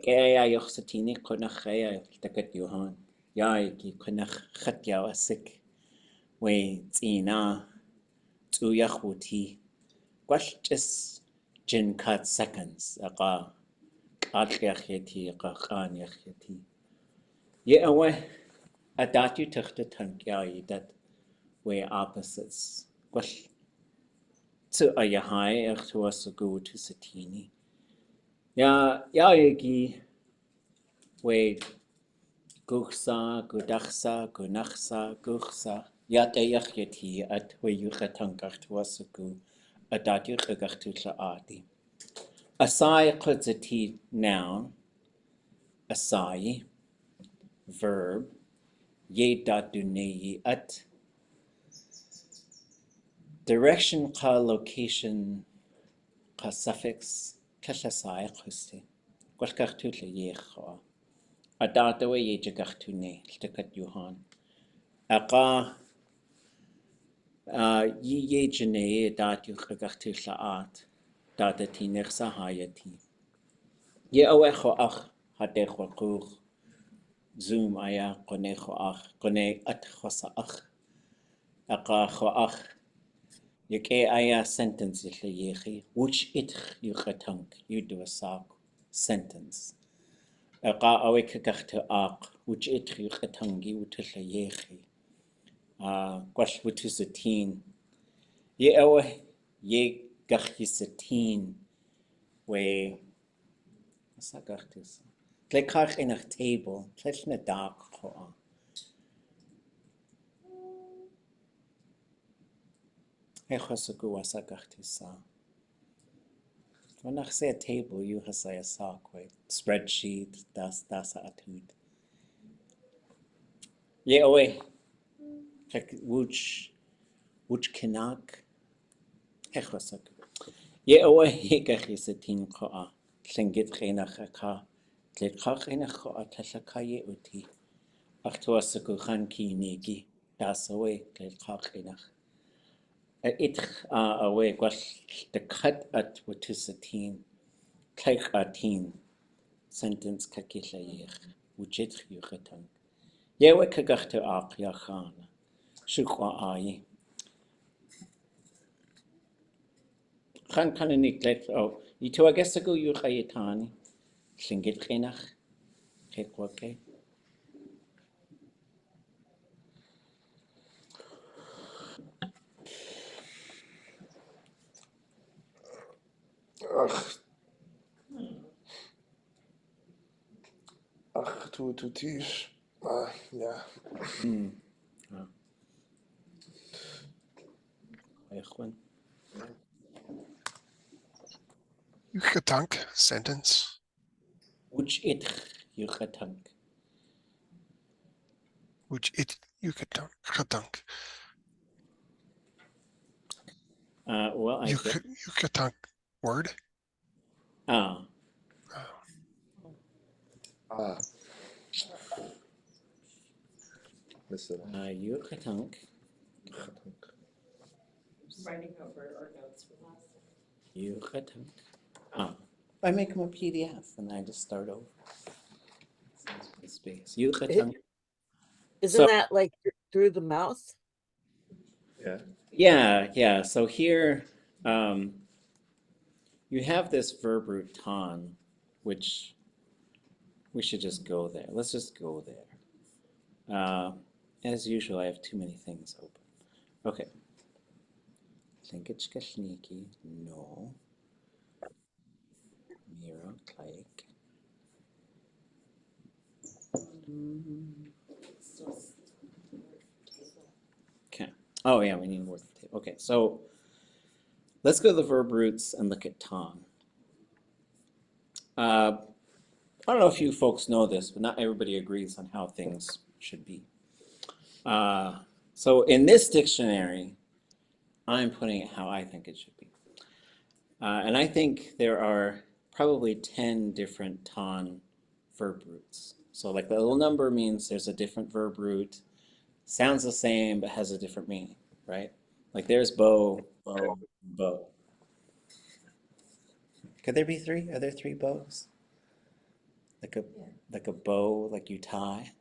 Kaya ayok sa tini kunach kaya takat yuhan. Yai ki kunach khatyaw asik. We tsina tsuyach wuti. Gwash just jin cut seconds. Aka katlach yeti aka khan yeti. Ye awe adat you took the tank yai that way opposites. Gwash to a yahai ach to us go to satini. Ya yagi we Guchsa, Gudachsa, Gunachsa, Guchsa, Yatayach yeti at Wayuchatankach to Wasuku, a Datyuchagach to Tla'ati. Asai Kudzati noun, Asai, verb, Ye Datunei at direction ka location ka suffix Kasasai Kusti. Gwalkach to Tlayech. Adatawe ye jagachune, takat yuhan. Aka ye jene dat yuchagachtu laat, datati nersahayati. Ye awecho ach hadecho kuch, zoom aya konecho ach, kone at chosa ach. Aka cho ach, yeke aya sentence ytle yechi, which it yuchatank, you do a sak sentence. Aka awekagachtu ach, which it yuchatangi utilla yechi. Gwash wutu satin. Ye awe ye gachi satin we what's that gachtis? Tle kach in a table, tle na dark hoa. He chosagu was a gachtis. When I say a table, you have say a sock way. Spreadsheet, das a atud. Ye awe Wooch kinak. He chosagu. Ye awe ye gachi satin hoa. Lingít chénach aka. Tlingísh chénach hoa tlaka ye uti. Ach to asagu Shkalneegí. Das away Tlingísh chénach. It away gwash the cut at what is a teen. Take a teen. Sentence kakisha yech. Wujit yuchatan. Ye we kagachtu a'ak yachan. Shukwa ayi. Khan kananik let oh. Ito agasagu yuchayetani. Lingít chénach. Chekwake. Ach, T'aawáḳ. Yeah. ʼatánk sentence. Wooch it yuchatan. Wooch it ʼatánk. Well, I guess. ʼatánk word. Listen. Yuchatan. Writing over our notes from last time. Yuchatan. I make them a PDF and I just start over. Space. Yuchatan. Isn't that like through the mouth? Yeah. Yeah. So here, you have this verb root taan, which we should just go there. Let's just go there. As usual, I have too many things open. Okay. Shkalneegí, no. Mira, like. Okay. Oh yeah, we need more than table. Okay, so let's go to the verb roots and look at taan. I don't know if you folks know this, but not everybody agrees on how things should be. So in this dictionary, I'm putting it how I think it should be. And I think there are probably 10 different taan verb roots. So like the little number means there's a different verb root, sounds the same but has a different meaning, right? Like there's bow, bow, bow. Could there be three? Are there three bows? like a bow, like you tie.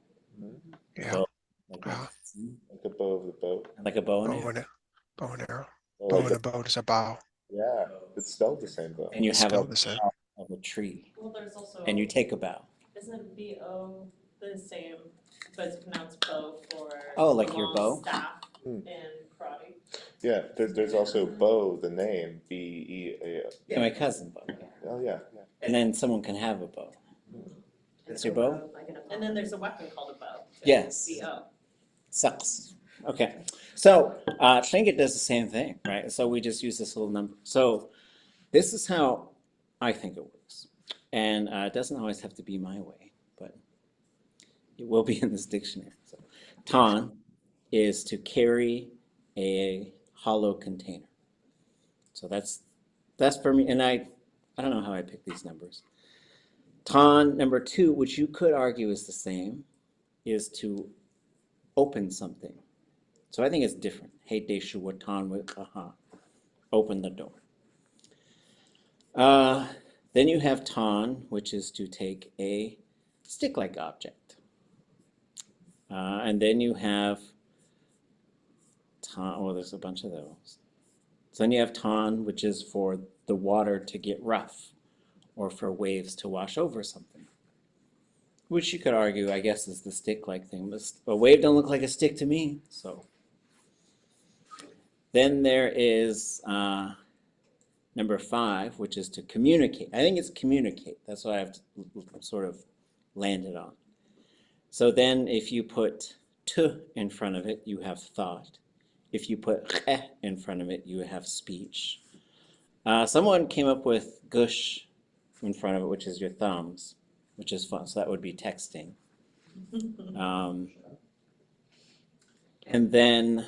Yeah. Bow, like Like the bow of the boat. like a bow and Bow arrow. bow and arrow. Or Bow like and a boat is a bow. yeah, it's spelled the same though. And you have a Spelled the same. bough of a tree, Well, there's also. and you take a bow. Isn't BO the same, but it's pronounced bow for. Oh, like the your long bow? Staff Hmm. in karate. Yeah, there's also Bo, the name, B-E-A. Yeah, my cousin bow. Oh yeah, yeah. And then someone can have a bow. That's your bow? And then there's a weapon called a bow. too. Yes. BO. Sucks. Okay. So Lingít does the same thing, right? So we just use this little number. So this is how I think it works. And it doesn't always have to be my way, but it will be in this dictionary. So taan is to carry a hollow container. So that's for me. And I don't know how I picked these numbers. Taan number 2, which you could argue is the same, is to open something. So I think it's different. Hey, deshu watan wikaha. Open the door. Then you have taan, which is to take a stick-like object. And then you have taan. Oh, there's a bunch of those. So then you have taan, which is for the water to get rough, or for waves to wash over something. Which you could argue, I guess, is the stick-like thing. But a wave don't look like a stick to me, so. Then there is number 5, which is to communicate. I think it's communicate. That's what I've sort of landed on. So then if you put t in front of it, you have thought. If you put kh in front of it, you have speech. Someone came up with gush in front of it, which is your thumbs, which is fun. So that would be texting. And then,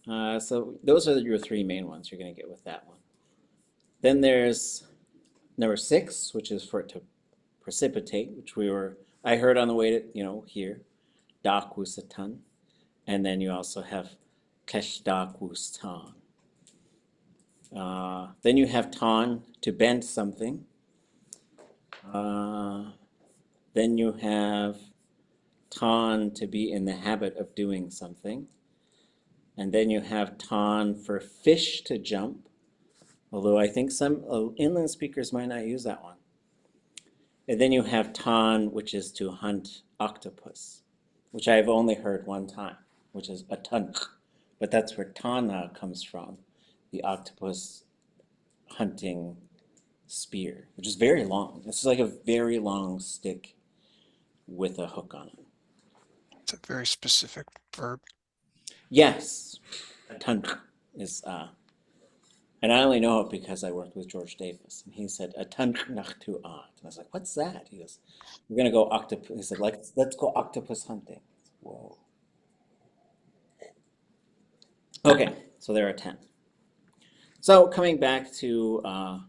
so those are your 3 main ones you're going to get with that one. Then there's number 6, which is for it to precipitate, which I heard on the way to, here, dakwusatan. And then you also have kesh dakwustan. Then you have taan, to bend something. Then you have taan, to be in the habit of doing something. And then you have taan for fish to jump, although I think some inland speakers might not use that one. And then you have taan, which is to hunt octopus, which I've only heard one time, which is ʼatánk. But that's where tana comes from, the octopus hunting spear, which is very long. This is like a very long stick with a hook on it. It's a very specific verb. Yes, ʼatánk is, and I only know it because I worked with George Davis, and he said ʼatánk nach T'aawáḳ. And I was like, what's that? He goes, we're gonna go octopus. He said, let's go octopus hunting. Whoa. Okay, so there are 10. So coming back to our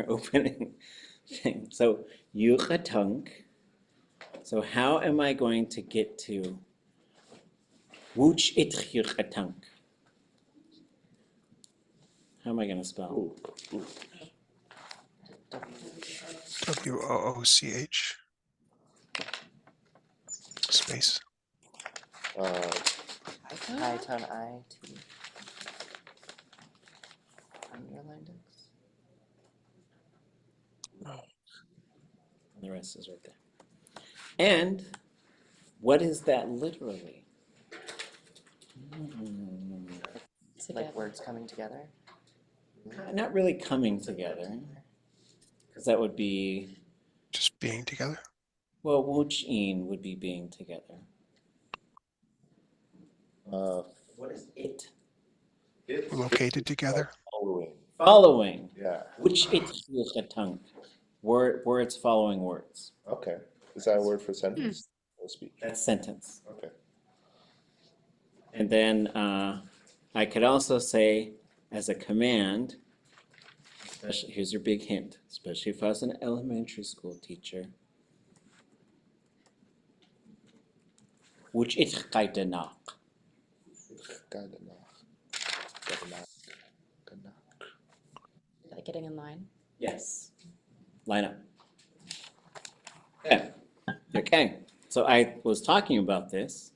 opening thing. So Yoo ʼatánk. So how am I going to get to Wooch Yoo ʼatánk? How am I going to spell? Ooh, ooh. WOOCH. Space. High tone I T. Underlined X. And the rest is right there. And what is that literally? Like words coming together. Not really coming together, because that would be, Just being together. well, Wooch'in would be being together. What is it? Located together. Following. Following. Yeah. Wooch Yoo ʼatánk. Words following words. Okay. Is that a word for sentence or speech? That's sentence. Okay. And then I could also say, as a command, especially, here's your big hint, especially if I was an elementary school teacher. Wooch ʼatánk. Like getting in line. Yes. line up. Okay. Okay. So I was talking about this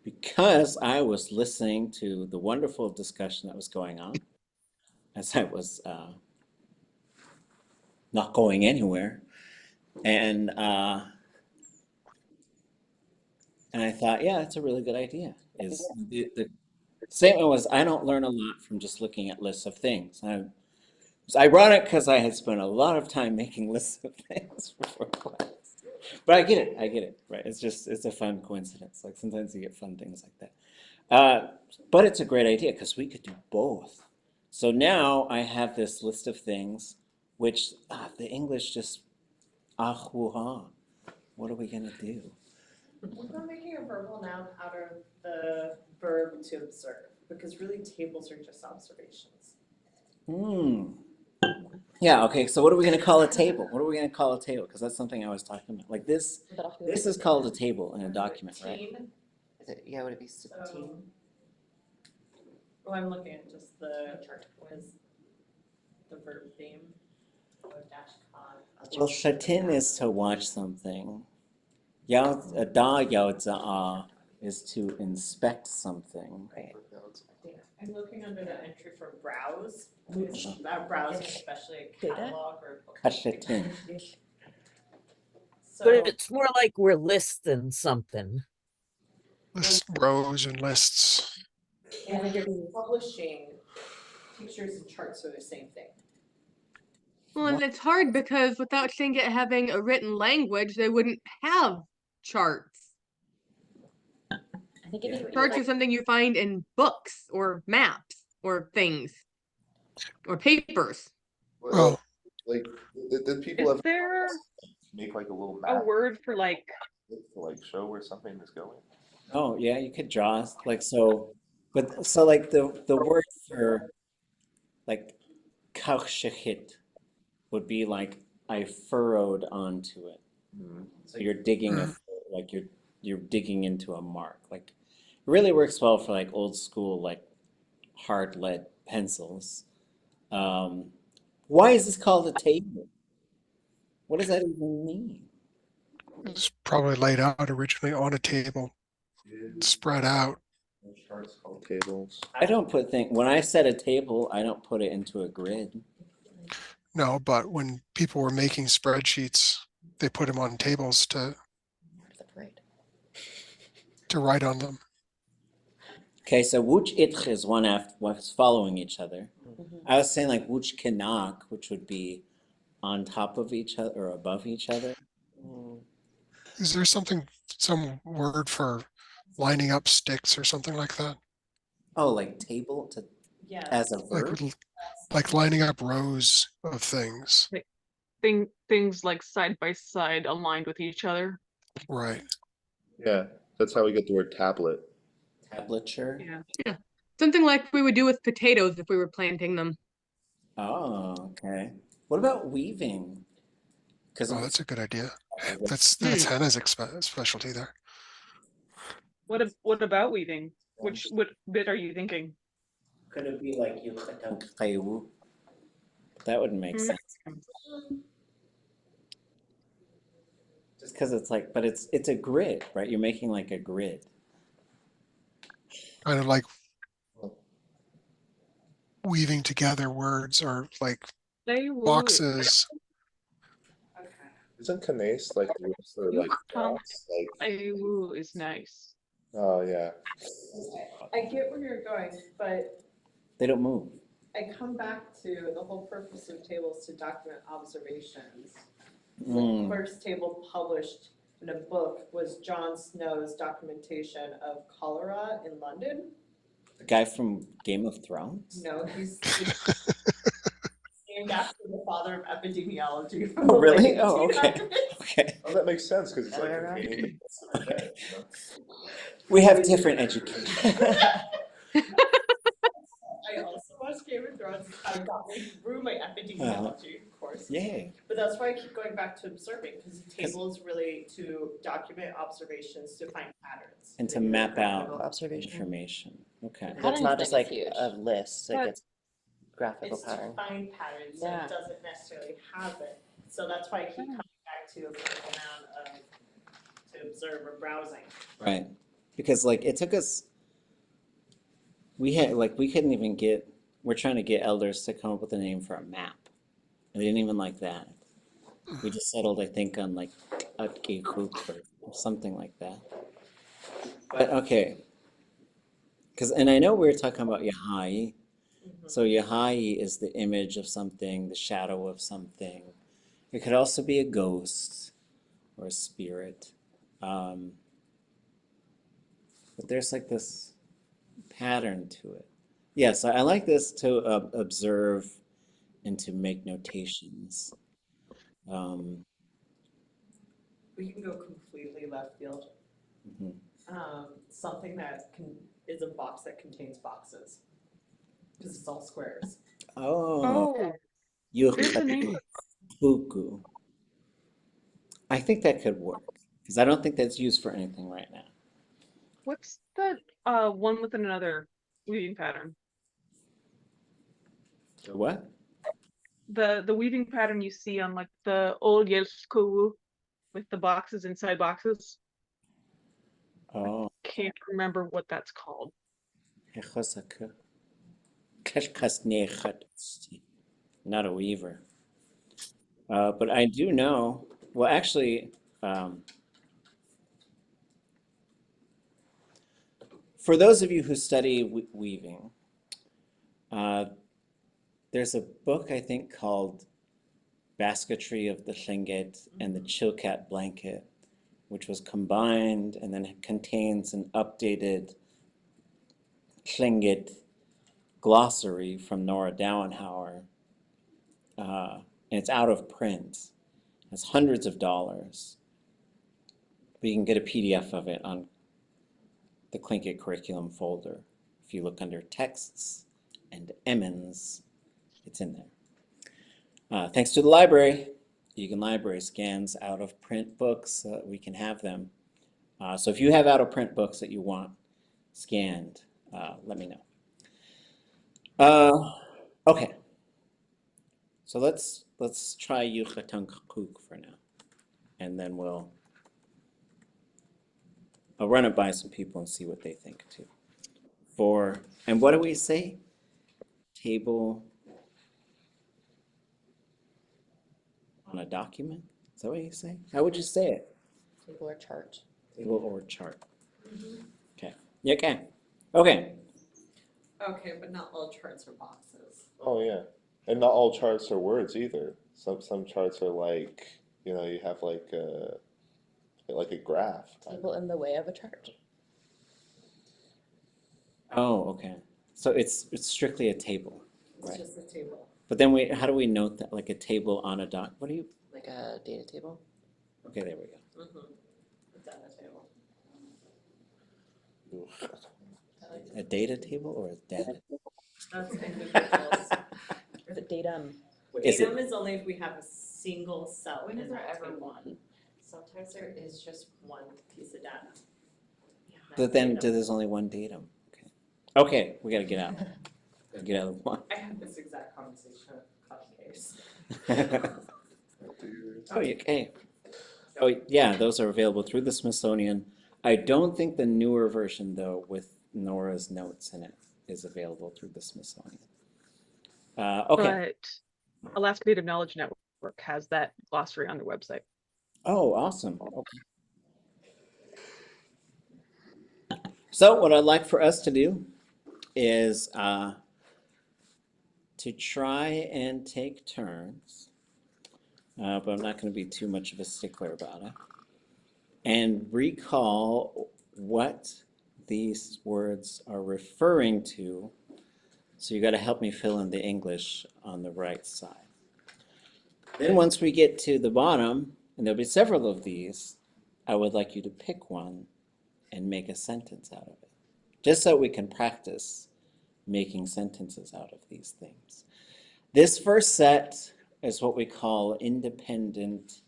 because I was listening to the wonderful discussion that was going on as I was not going anywhere. And I thought, yeah, that's a really good idea. Is the statement was, I don't learn a lot from just looking at lists of things. It's ironic because I had spent a lot of time making lists of things before class. But I get it, right? It's a fun coincidence. Like sometimes you get fun things like that. But it's a great idea because we could do both. So now I have this list of things, which the English just, what are we gonna do? What about making a verbal noun out of the verb to observe? Because really tables are just observations. Yeah, okay, so what are we gonna call a table? What are we gonna call a table? Because that's something I was talking about. Like this is called a table in a document, right? Teen, Is it, yeah, would it be teen? Oh, I'm looking at just the chart. What is the verb theme? Well, shatin is to watch something. Yáx'i is to inspect something. Right. I'm looking under the entry for browse. Browsing, especially a catalog or book. Kashatin. But So it's more like we're listing something. Lists, rows and lists. and if you're publishing pictures and charts are the same thing. Well, and it's hard because without Tlingit having a written language, they wouldn't have charts. I think it'd be Charts are something you find in books or maps or things or papers. Well, Like, did people Is ever there make like a little a map word for like to like show where something is going? Oh, yeah, you could draw like so, but so like the word for like kachshechit would be like I furrowed onto it. So you're digging like you're digging into a mark. Like it really works well for like old school like hard lead pencils. Why is this called a table? What does that even mean? it's probably laid out originally on a table, spread out. Charts called tables. I don't put things when I set a table, I don't put it into a grid. No, but when people were making spreadsheets, they put them on tables Right. to write on them. Okay, so Wooch itch is one after what's following each other. I was saying like Wooch ʼáak, which would be on top of each other or above each other. Is there some word for lining up sticks or something like that? Oh, like table to Yeah. as a Like verb? like lining up rows of things. things like side by side aligned with each other? Right. Yeah, that's how we get the word tablet. Tablature? Yeah. Something like we would do with potatoes if we were planting them. Oh, okay. What about weaving? Because Oh, that's a good idea. That's Hannah's specialty there. What about weaving? What bit are you thinking? could it be like ʼatánk? That wouldn't make sense. Just because it's like, but it's a grid, right? You're making like a grid. Kind of like weaving together words or like boxes. Okay. Isn't Knase like the word for like dots? Like, Ooh, is nice. oh yeah. I get where you're going, but They don't move. I come back to the whole purpose of tables to document observations. Mm. The first table published in a book was Jon Snow's documentation of cholera in London. The guy from Game of Thrones? No, he's named after the father of epidemiology. Oh, really? Oh, okay. Okay. Oh, that makes sense because it's like containing the best of the dead, you know? We have different education. I also watched Game of Thrones. I got me through my epidemiology course. Yay. But that's why I keep going back to observing, because the table is really to document observations, to find patterns. And to map out Observation. information. Okay. It's not just like thing is huge. a list, like But- it's graphical It's pattern. to find patterns, so Yeah. it doesn't necessarily have it. So that's why I keep coming back to a vertical noun of to observe or browsing. Right. Because like it took us, we couldn't even get, we're trying to get elders to come up with a name for a map. And they didn't even like that. We just settled, I think, on like ʼatudli.átk or something like that. But okay. And I know we were talking about Yátx'i. So Yátx'i is the image of something, the shadow of something. It could also be a ghost or a spirit. But there's like this pattern to it. Yes, I like this to observe and to make notations. We can go completely left field. Mhm. Something that is a box that contains boxes. Because it's all squares. Oh, Oh, Yoo there's a name. X. I think that could work because I don't think that's used for anything right now. What's that one with another weaving pattern? The what? The weaving pattern you see on like the old Yátx'i with the boxes inside boxes. Oh, Can't remember what that's called. Shkalneegí. Not a weaver. But I do know, well, actually, for those of you who study weaving, there's a book I think called Basketry of the Lingít and the Chilkat Blanket, which was combined and then it contains an updated Tlingít glossary from Nora Dowenhauer. And it's out of print. It's hundreds of dollars. But you can get a PDF of it on the Tlingit curriculum folder. If you look under texts and Emmons, it's in there. Thanks to the library. Egan Library scans out of print books so that we can have them. So if you have out of print books that you want scanned, let me know. Okay. So let's try ʼatánk for now, and then I'll run it by some people and see what they think too. And what do we say? Table on a document? Is that what you say? How would you say it? Table or chart. Table or chart. Okay. Yeah, okay. Okay. Okay, but not all charts are boxes. Oh yeah, and not all charts are words either. Some charts are like, you know, you have like a graph. Table in the way of a chart. Oh, okay. So it's strictly a table, It's right? just a table. But then how do we note that? Like a table on a doc? What do you? Like a data table. Okay, there we go. A data table. A data table or a data? That's individuals. Or the datum. Is it- Datum is only if we have a single cell When in is there that ever table. one? Sometimes there is just one piece of data. But then there's only one datum. Okay. Okay, we gotta get out. Gotta get out of the one. I had this exact conversation with Case. Oh, okay. Oh, yeah, those are available through the Smithsonian. I don't think the newer version, though, with Nora's notes in it, is available through the Smithsonian. Okay. But Alaska Native Knowledge Network has that glossary on their website. Oh, awesome. Okay. So what I'd like for us to do is to try and take turns, but I'm not going to be too much of a stickler about it, and recall what these words are referring to. So you got to help me fill in the English on the right side. Then once we get to the bottom, and there'll be several of these, I would like you to pick one and make a sentence out of it, just so we can practice making sentences out of these things. This first set is what we call independent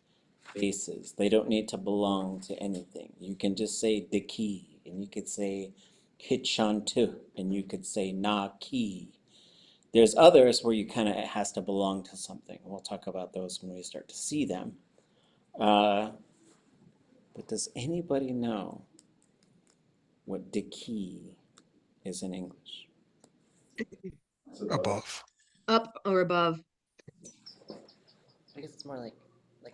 bases. They don't need to belong to anything. You can just say the key, and you could say kitchantu, and you could say na ki. There's others where you kind of, it has to belong to something. We'll talk about those when we start to see them. But does anybody know what Diki is in English? Above. Up or above. I guess it's more like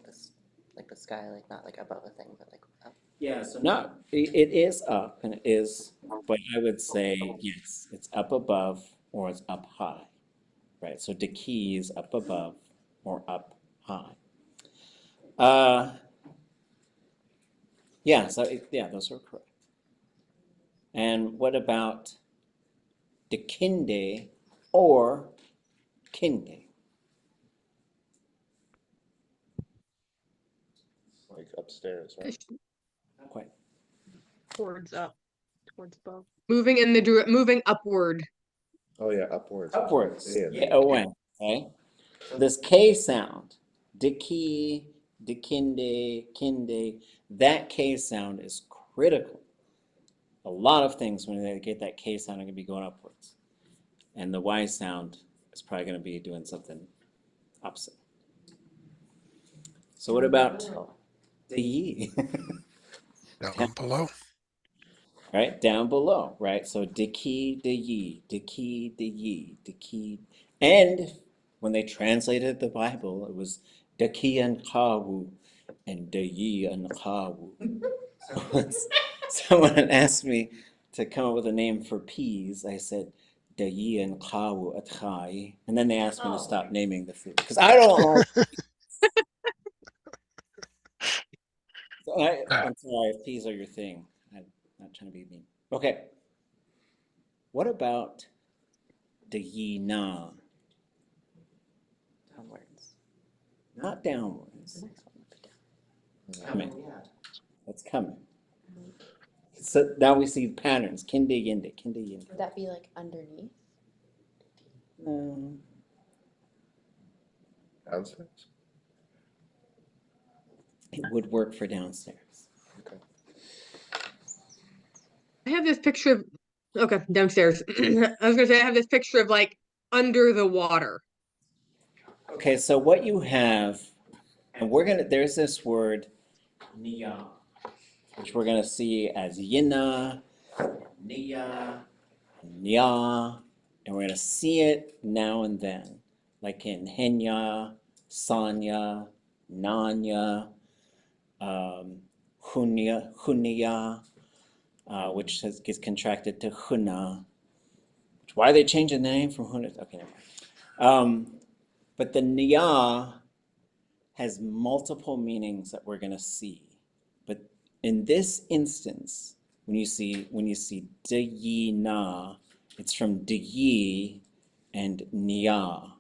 this, like the sky, like not like above a thing, but like up. Yeah, so no, it is up and it is, but I would say yes, it's up above or it's up high, right? So Diki is up above or up high. Yeah, so yeah, those are correct. And what about Dikinde or Kinde? Like upstairs, right? Not quite. Towards up, towards above. Moving moving upward. Oh yeah, upwards. Upwards. Yeah. Yeah, away. Okay. So this K sound, Diki, Dikinde, Kinde, that K sound is critical. A lot of things when they get that K sound are going to be going upwards. And the Y sound is probably going to be doing something opposite. So what about the Yi? Down below. Right, down below, right? So Diki, the Yi, Diki, the Yi, Diki. And when they translated the Bible, it was Daki and Kawu and the Yi and Kawu. So someone asked me to come up with a name for peas. I said, the Yi and Kawu ʼatk. And then they asked me to stop naming the food. Because I don't like I'm sorry if peas are your thing. I'm not trying to be mean. Okay. What about the Yi na? Downwards. Not downwards. The next one would be down. Coming. That's coming. So now we see patterns. Kinde yinde, kinde yinde. Would that be like underneath? Downstairs. It would work for downstairs. Okay. I have this picture of, okay, downstairs. I was gonna say I have this picture of like under the water. Okay, so what you have, and there's this word, niya, which we're gonna see as yina, niya, nya, and we're gonna see it now and then, like in henya, sanya, nanya, hunya, which gets contracted to huna. Why are they changing the name from huna? Okay, never mind. But the niya has multiple meanings that we're gonna see. But in this instance, when you see de yi na, it's from de yi and niya,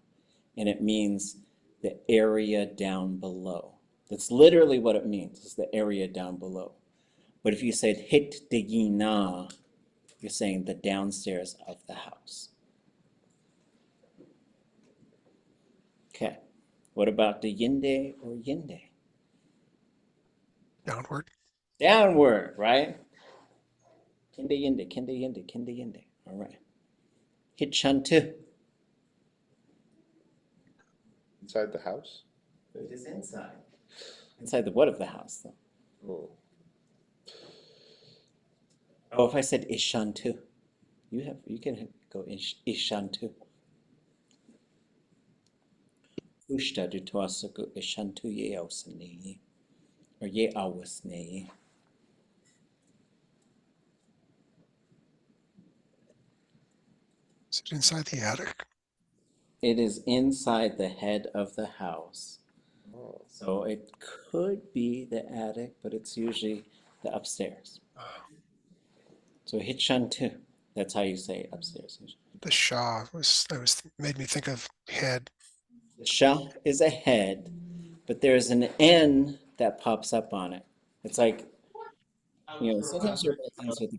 and it means the area down below. That's literally what it means, is the area down below. But if you said hit de yi na, you're saying the downstairs of the house. Okay. What about the yinde or yinde? Downward. Downward, right? Kinde yinde, kinde yinde, kinde yinde. All right. Hit shantu. Inside the house? It is inside. Inside the what of the house, though? Oh. Oh, if I said ishantu, you can go ishantu. Ushta du tuasaku ishantu ye ausani, or ye awasni. Is it inside the attic? It is inside the head of the house. Oh. So it could be the attic, but it's usually the upstairs. So hichantu, that's how you say upstairs. The Shah made me think of head. The sha is a head, but there's an N that pops up on it. It's like, sometimes you write things with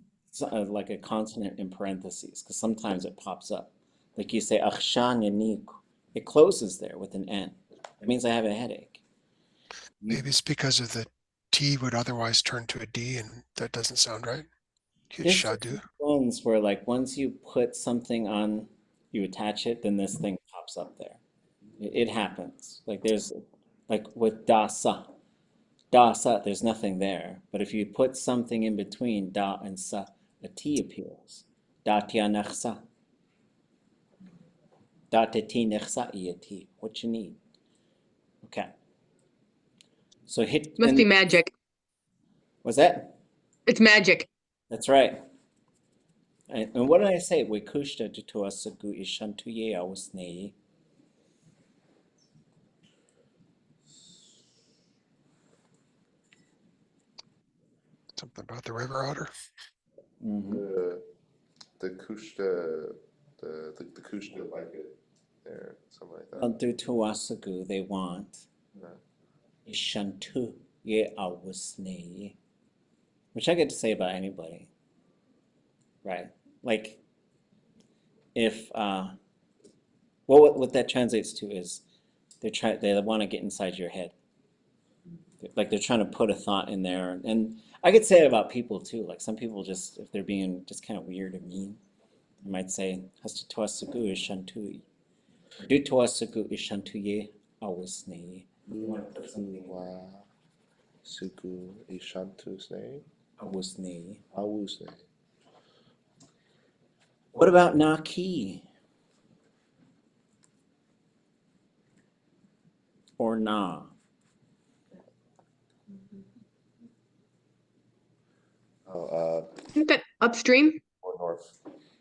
like a consonant in parentheses, because sometimes it pops up. Like you say, akhshan yanik. It closes there with an N. That means I have a headache. Maybe it's because of the T would otherwise turn to a D, and that doesn't sound right. There's Shadu. ones where like once you put something on you attach it, then this thing pops up there. It happens. Like there's, like with dasa, there's nothing there. But if you put something in between da and sa, a T appears. Da tianachsa. Da te ti nechsa iati. What you need. Okay. So hit. Must be magic. What's that? It's magic. That's right. And what did I say? We kushta to asagu ishantuye awasnei. Something about the river otter. The kushta, the kushta like it there, something like that. Antu to asagu, they want. Ishantu ye awasnei. Which I get to say about anybody. Right? Like, if, well, what that translates to is they want to get inside your head. Like they're trying to put a thought in there. And I could say it about people too. Like some people just, if they're being just kind of weird or mean, they might say, Hastu tuasagu ishantui. Do tuasagu ishantuye awasnei. You want to put something in Suku ishantu's name? awasnei. Awusnei. What about naki? Or na? Isn't that upstream? Or north.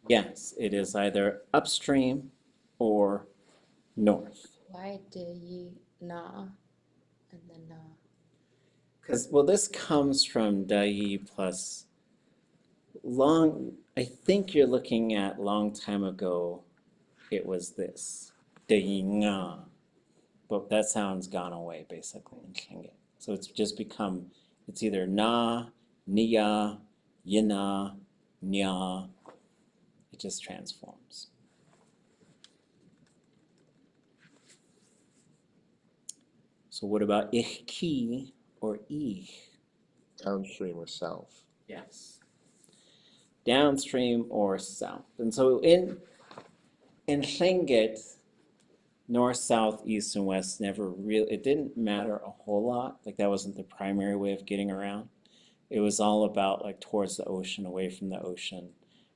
Yes, it is either upstream or north. Why do you na and then na? Because, well, this comes from dai plus long, I think you're looking at long time ago, it was this, dai nga. But that sound's gone away basically in Tlingit. So it's just become, it's either na, niya, yina, nya. It just transforms. So what about ich or ich? Downstream or south. Yes. Downstream or south. And so in Tlingit, north, south, east, and west never really, it didn't matter a whole lot. Like that wasn't the primary way of getting around. It was all about like towards the ocean, away from the ocean,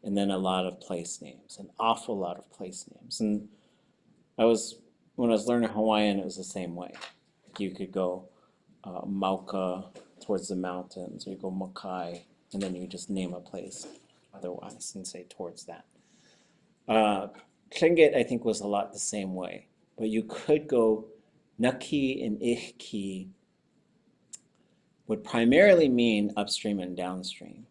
and then a lot of place names, an awful lot of place names. And when I was learning Hawaiian, it was the same way. You could go Mauka towards the mountains, or you go Makai, and then you just name a place otherwise and say towards that. Tlingit, I think, was a lot the same way. But you could go Naki and Ihki would primarily mean upstream and downstream.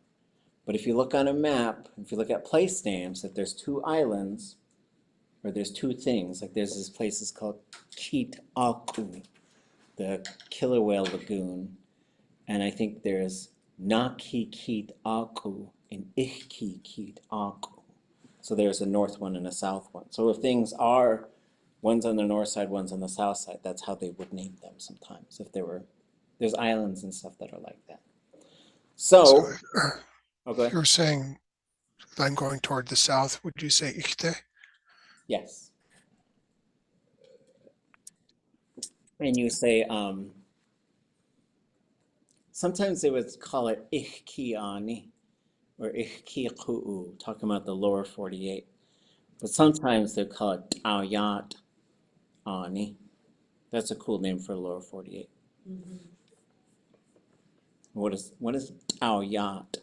But if you look on a map, if you look at place names, if there's two islands, or there's two things, like there's this place is called T'aawáḳ, the killer whale lagoon, and I think there's Naki T'aawáḳ and Ihki T'aawáḳ. So there's a north one and a south one. So if things are, one's on the north side, one's on the south side, that's how they would name them sometimes. If there's islands and stuff that are like that. So If you're saying I'm going toward the south, would you say ichte? Yes. And you say, sometimes they would call it ihkiani or ihkiquu, talking about the lower 48. But sometimes they call it T'aawáḳ. That's a cool name for lower 48. Mm-hmm. What is T'aawáḳ?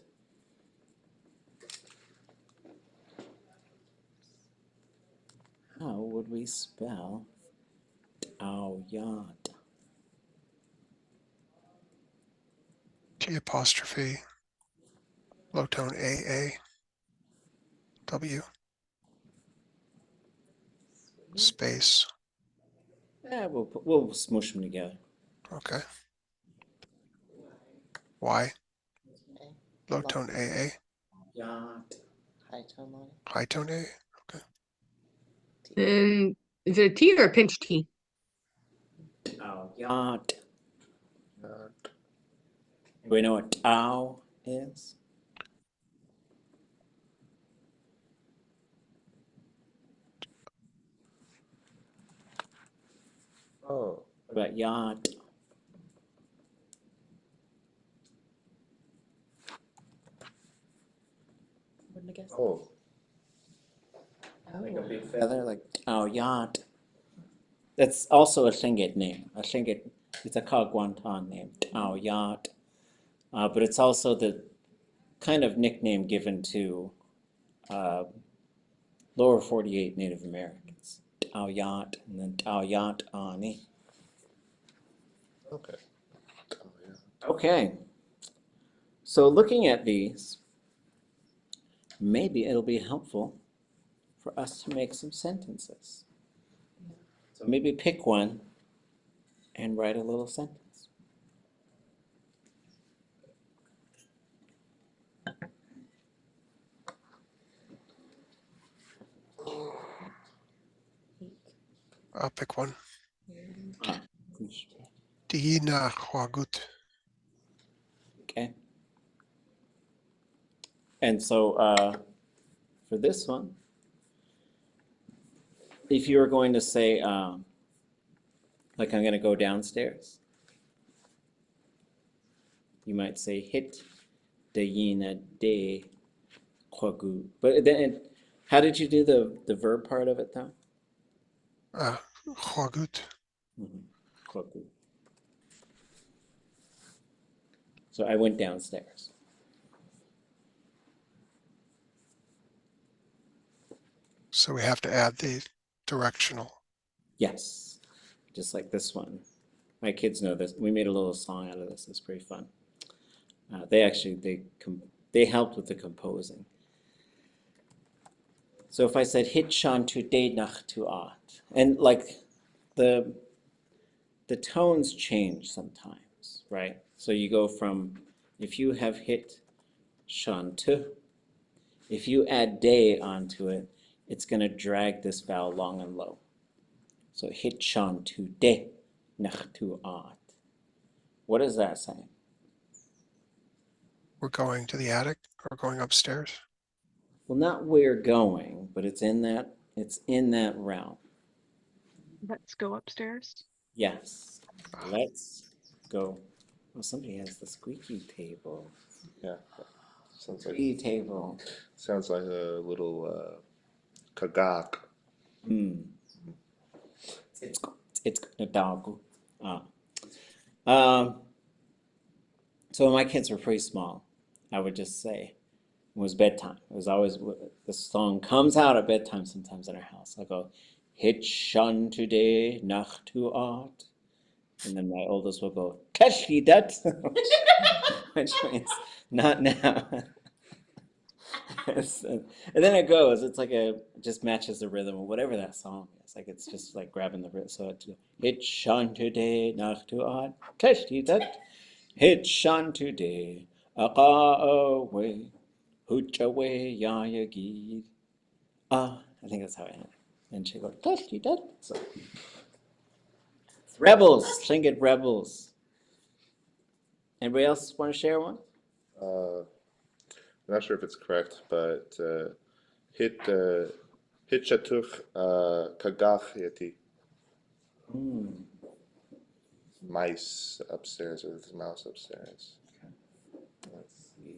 How would we spell T'aawáḳ? T apostrophe, low tone A, W, space. Yeah, we'll smoosh them together. Okay. Y, A. low tone A, Yacht. High tone on it. high tone A. Okay. And is it a T or a pinch T? T'aawáḳ. Do we know what Tao is? Oh. What about yát? Wouldn't I guess? Oh. Like a big feather, like T'aawáḳ. That's also a Tlingit name. A Tlingit, it's a Kagwantan name, T'aawáḳ. But it's also the kind of nickname given to lower 48 Native Americans. T'aawáḳ and then T'aawáḳ ani. Okay. Oh, yeah. Okay. So looking at these, maybe it'll be helpful for us to make some sentences. So maybe pick one and write a little sentence. I'll pick one. Ah, T'aawáḳ. okay. And so for this one, if you were going to say, like I'm going to go downstairs, you might say hit dayina de kwagu. But then, how did you do the verb part of it though? Kwagut. Kwagu. So I went downstairs. So we have to add the directional. Yes, just like this one. My kids know this. We made a little song out of this. It's pretty fun. They helped with the composing. So if I said hit shan to day nach to art, and like the tones change sometimes, right? So you go from, if you have hit shan to, if you add day onto it, it's going to drag this vowel long and low. So hit shan to day nach to art. What is that saying? We're going to the attic or going upstairs. Well, not where going, but it's in that realm. Let's go upstairs. Yes. Let's go. Oh, somebody has the squeaky table. Yeah. Sounds like Table. sounds like a little kagak. It's a dog. So when my kids were pretty small, I would just say it was bedtime. It was always the song comes out at bedtime sometimes in our house. I go, hit shun today, nach to art. And then my oldest will go, T'aawáḳ dat, which means not now. And then it goes. It's like it just matches the rhythm of whatever that song is. Like it's just like grabbing the rhythm. So it's shan today, nach to art, T'aawáḳ dat, hit shan today, a'ak away, hooch away, Yátx'i. I think that's how I end it. And she goes, T'aawáḳ dat. So rebels, Tlingit rebels. Anybody else want to share one? I'm not sure if it's correct, but hit shatuch kagach yati. Mice upstairs, or the mouse upstairs. Let's see.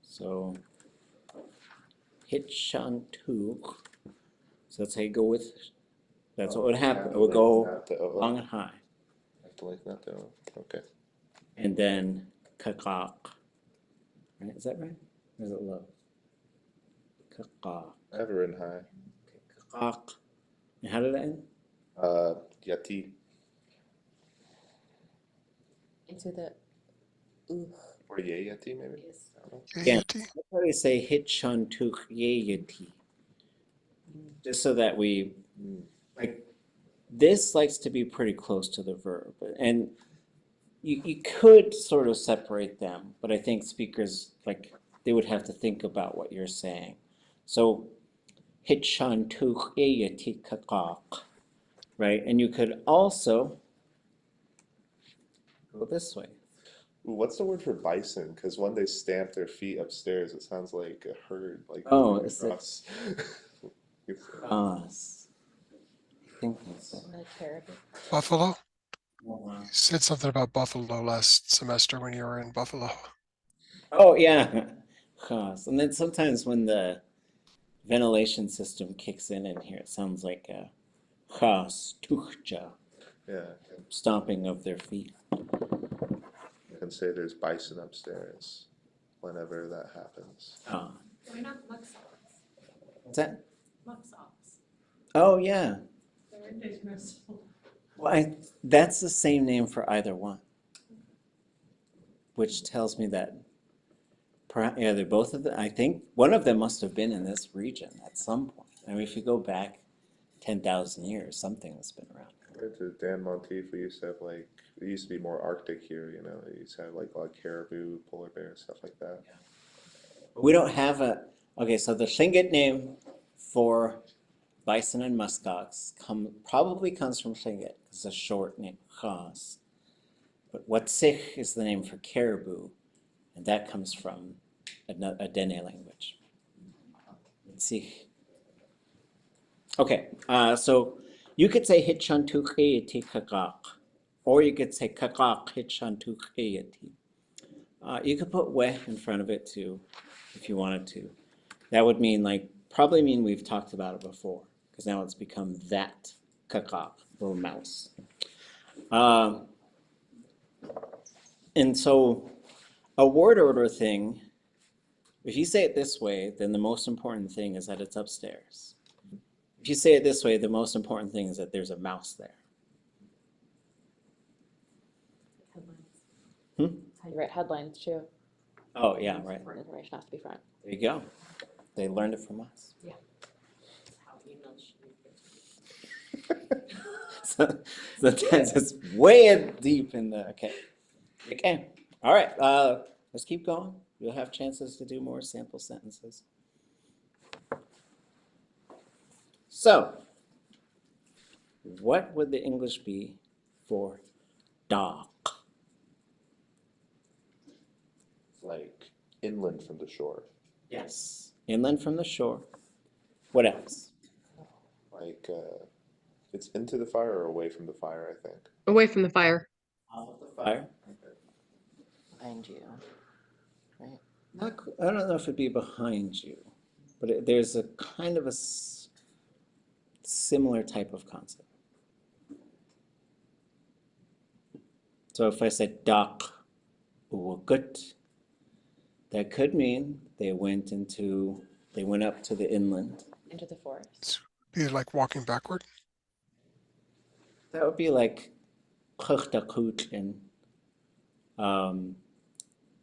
So hit shantuk. So that's how you go with. That's what would happen. It would go long and high. Have to lengthen out the O. Okay. And then kakak. Right? Is that right? Or is it low? Kakak. I have it written high. Kakak. And how did that end? Yati. Into the Or ye yati, maybe? is I don't know. Again, Yati. that's why they say hit shantuk yeyati. Just so that we, like, this likes to be pretty close to the verb. And you could sort of separate them, but I think speakers, like, they would have to think about what you're saying. So, hit shantuk yeyati kakak, right? And you could also go this way. Ooh, what's the word for bison? Because when they stamp their feet upstairs, it sounds like a herd, like Oh, moving is it- across. Us. think so. Like caribou. Buffalo? Oh, You said something about buffalo last semester when you were in Buffalo. oh yeah. Chas. And then sometimes when the ventilation system kicks in here, it sounds like a chas, tuchja, Yeah, stomping of their feet. you can say there's bison upstairs whenever that happens. Ah, Why not muck socks? what's that? Muck socks. Oh yeah. They're indismissible. Well, that's the same name for either one, which tells me that yeah, they're both of them. I think one of them must have been in this region at some point. I mean, if you go back 10,000 years, something has been around. Right, to Dan Monteith, we used to have like, it used to be more Arctic here, you know, it used to have like a lot of caribou, polar bears, stuff like that. We don't have a, okay, so the Tlingit name for bison and muskox probably comes from Tlingit. It's a short name, Chas. But Yátx'i is the name for caribou, and that comes from a Dene language. Yátx'i. Okay, so you could say Hitchantuch'ayati kakak, or you could say kakak Hitchantuch'ayati. You could put we in front of it too, if you wanted to. That would mean probably mean we've talked about it before, because now it's become that kakak, little mouse. And so a word order thing, if you say it this way, then the most important thing is that it's upstairs. If you say it this way, the most important thing is that there's a mouse there. Headlines. How you write headlines too. Oh, yeah, right. Information has to be front. There you go. They learned it from us. Yeah. How emails should be. So that's just way deep in the, okay. Okay, all right, let's keep going. You'll have chances to do more sample sentences. So, what would the English be for dock? Like inland from the shore. Yes. Inland from the shore. What else? Like, it's into the fire or away from the fire, I think. Away from the fire. Off the fire. Behind you. Right? I don't know if it'd be behind you, but there's a kind of a similar type of concept. So if I said dak uwakut, that could mean they went up to the inland. Into the forest. Be like walking backward. That would be like kuchtakut,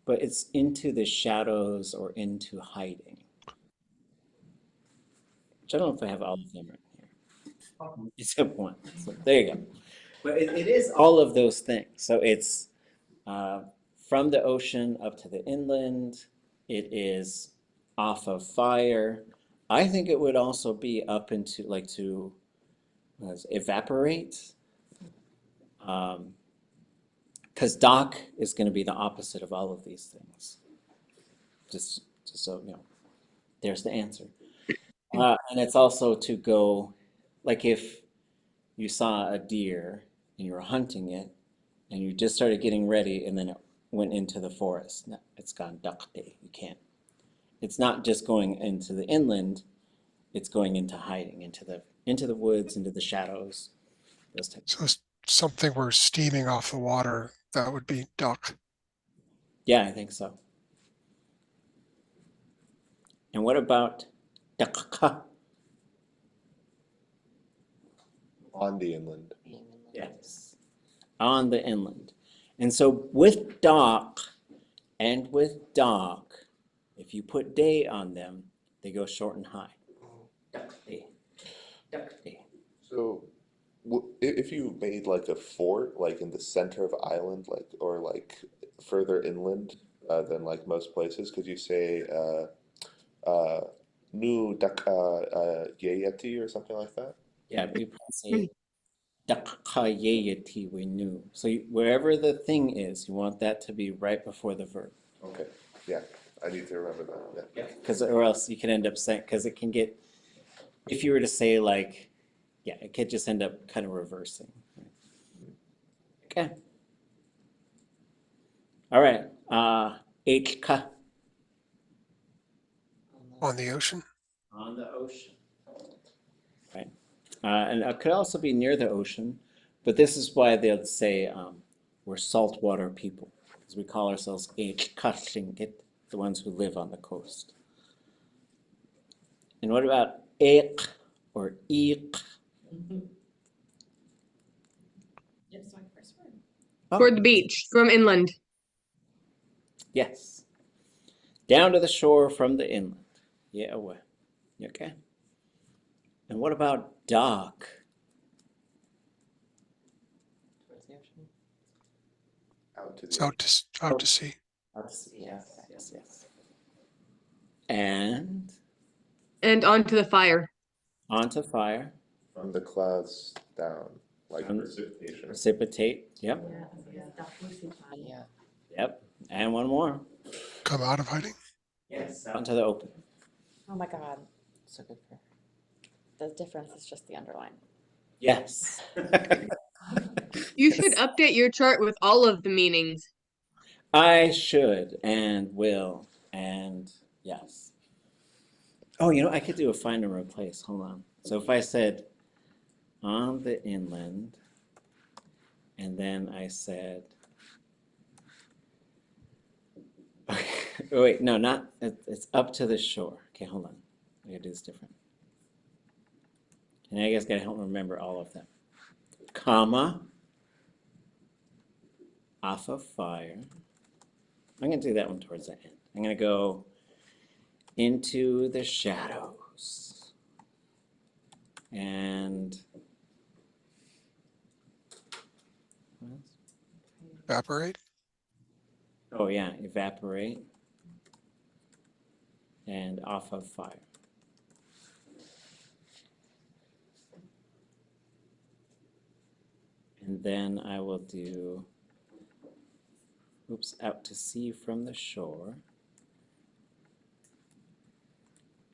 but it's into the shadows or into hiding. Which I don't know if I have all of them right here. Except one. So there you go. But it is all of those things. So it's from the ocean up to the inland. It is off of fire. I think it would also be up into to evaporate. Because dock is going to be the opposite of all of these things. Just so you know, there's the answer. And it's also to go, like if you saw a deer and you were hunting it, and you just started getting ready, and then it went into the forest. No, it's gone duck day. You can't. It's not just going into the inland. It's going into hiding, into the woods, into the shadows. Those types. So something we're steaming off the water, that would be duck. Yeah, I think so. And what about dakka? On the inland. Yes, on the inland. And so with dock and with dock, if you put day on them, they go short and high. Duck day. Duck day. So, if you made like a fort, like in the center of an island, or further inland than like most places, could you say nu yayati or something like that? Yeah, we say dakka we knew. So wherever the thing is, you want that to be right before the verb. Okay, yeah, I need to remember that. Yeah. Because or else you can end up saying, because it can get, if you were to say like yeah, it could just end up kind of reversing. Okay. All right. ʼatk. On the ocean. On the ocean. Right. And it could also be near the ocean, but this is why they'll say we're saltwater people, because we call ourselves ʼatánk, the ones who live on the coast. And what about ʼáak or ʼíq? Yes, my first word. For the beach, from inland. Yes. Down to the shore from the inland. Yeah, away. Okay. And what about dock? Towards the ocean. Out to It's the out to sea. Out to sea. Yes. Yes, yes. And And onto the fire. onto fire. from the clouds down, like From- precipitation. Precipitate. Yep. Yeah. Yep. And one more. Come out of hiding. Yes. Out into the open. Oh my God. So good for. The difference is just the underline. Yes. You should update your chart with all of the meanings. I should and will and yes. Oh, you know, I could do a find and replace. Hold on. So if I said on the inland, and then I said, oh, wait, no, not, it's up to the shore. Okay, hold on. I gotta do this different. And I guess gotta help me remember all of them. Comma, off of fire. I'm gonna do that one towards the end. I'm gonna go into the shadows. And what else? Evaporate. Oh yeah, evaporate and off of fire. And then I will do, oops, out to sea from the shore.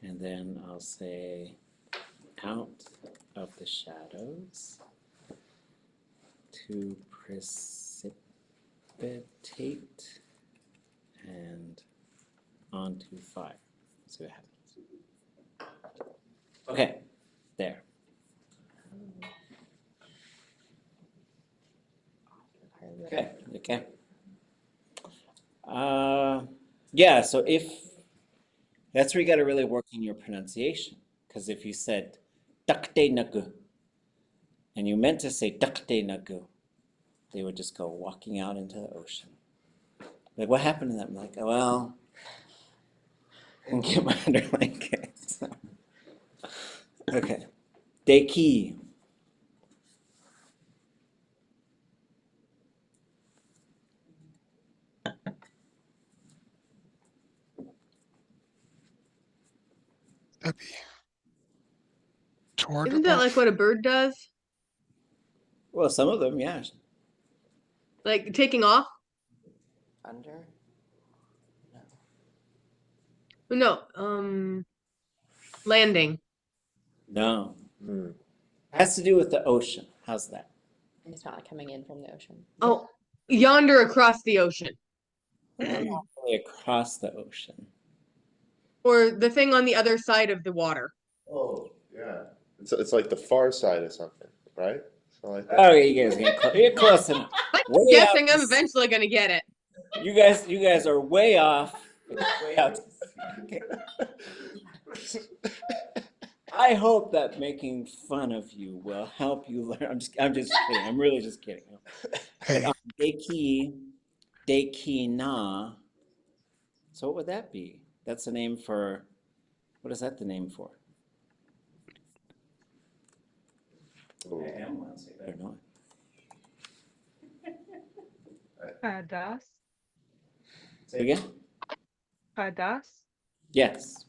And then I'll say out of the shadows to precipitate and onto fire. See what happens. Okay, there. Okay, okay. Yeah, so if that's where you got to really work on your pronunciation, because if you said takte nagu and you meant to say takte nagu, they would just go walking out into the ocean. Like, what happened to them? Like, oh, well, I didn't get my underline kicked. So. Okay. Deki. That'd be toward Isn't that above. like what a bird does? Well, some of them, yeah. Like taking off? Under. No, landing. No. Hmm. It has to do with the ocean. How's that? And it's not like coming in from the ocean. Oh, yonder across the ocean. Not really across the ocean. Or the thing on the other side of the water. Oh, yeah. It's like the far side of something, right? So like that. Oh, you guys you're close enough. I'm Way guessing out I'm to sea. eventually gonna get it. You guys are way off. It's way out to sea. Okay. I hope that making fun of you will help you learn. I'm just kidding. I'm really just kidding. Hey, Deki na. So what would that be? That's the name for. What is that the name for? Oh. I am one, so you better know it. Das. Say it again. Das. Yes.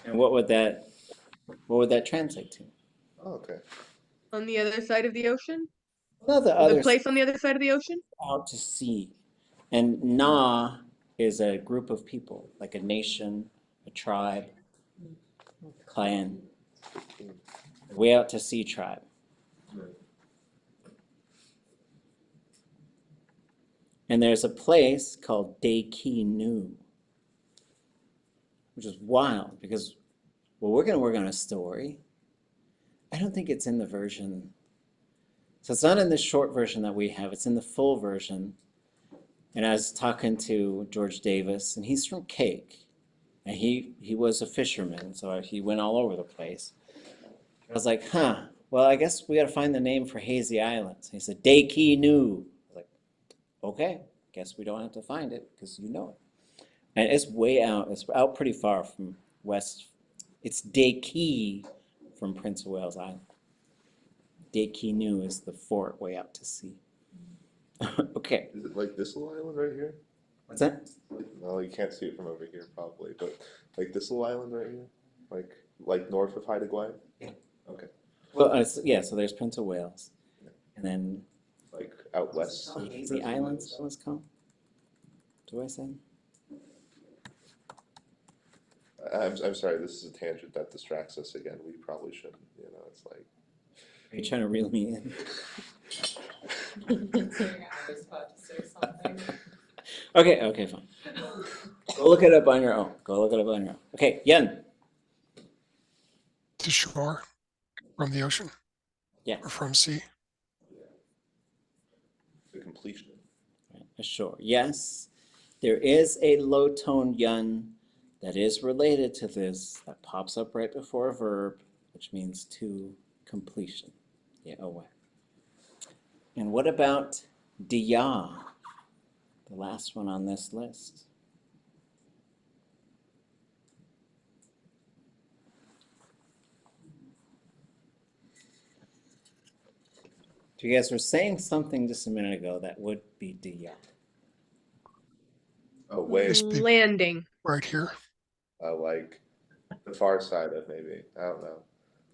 And what would that translate to? Oh, okay. On the other side of the ocean? Well, the The other place on the other side of the ocean? out to sea. And na is a group of people, like a nation, a tribe. Clan. Way out to sea tribe. And there's a place called Dayquinu, which is wild because, well, we're going to work on a story. I don't think it's in the version. So it's not in the short version that we have. It's in the full version. And I was talking to George Davis, and he's from Cake. And he was a fisherman, so he went all over the place. I was like, well, I guess we got to find the name for Hazy Islands. He said, Dayquinu. I was like, okay, guess we don't have to find it because you know it. And it's way out. It's out pretty far from west. It's Dayquí from Prince of Wales Island. Dayquinu is the fort way out to sea. Okay. Is it like this little island right here? What's that? Well, you can't see it from over here probably, but like this little island right here? Like north of Haida Gwaii? Yeah. Okay. Well, yeah, so there's Prince of Wales. And then Like out west. Hazy Islands, that was called? Do I say? I'm sorry, this is a tangent that distracts us again. We probably shouldn't, it's like. Are you trying to reel me in? I was about to say something. Okay, fine. Go look it up on your own. Okay, Yen. To shore from the ocean Yeah. or from sea. The completion. Sure. Yes, there is a low tone yun that is related to this that pops up right before a verb, which means to completion. Yeah, away. And what about diya, the last one on this list? You guys were saying something just a minute ago that would be diya. Oh, way. Landing. Right here. Like the far side of maybe. I don't know.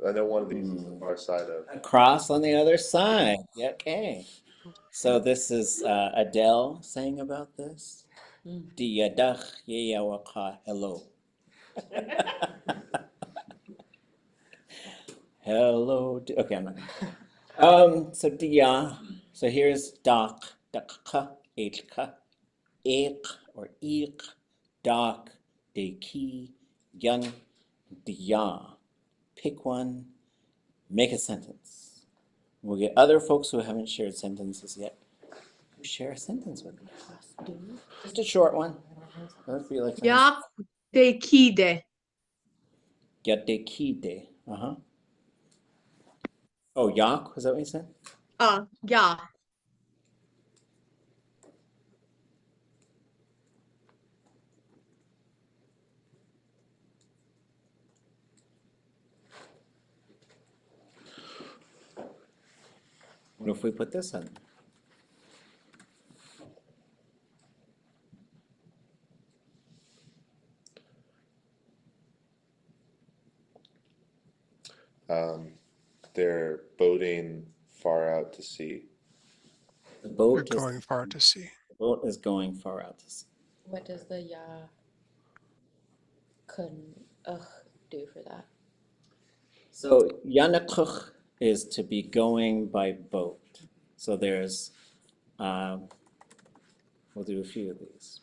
I know one of these is the far side of. Across on the other side. Yeah, okay. So this is Adele saying about this. Diyadach yeyawaka hello. Hello. Okay, I'm not. So diya. So here's dak, dakka, ʼatk, ʼaak or ʼeek, dak, deki, yun, diya. Pick one, make a sentence. We'll get other folks who haven't shared sentences yet. Share a sentence with me. Just a short one. Don't feel like Yak de kide. Yadekide. Oh, yak, was that what you said? Yeah. What if we put this in? They're boating far out to sea. The They're boat going far to sea. The boat is going far out to sea. What does the ya kun do for that? So yanakuk is to be going by boat. So there's, we'll do a few of these.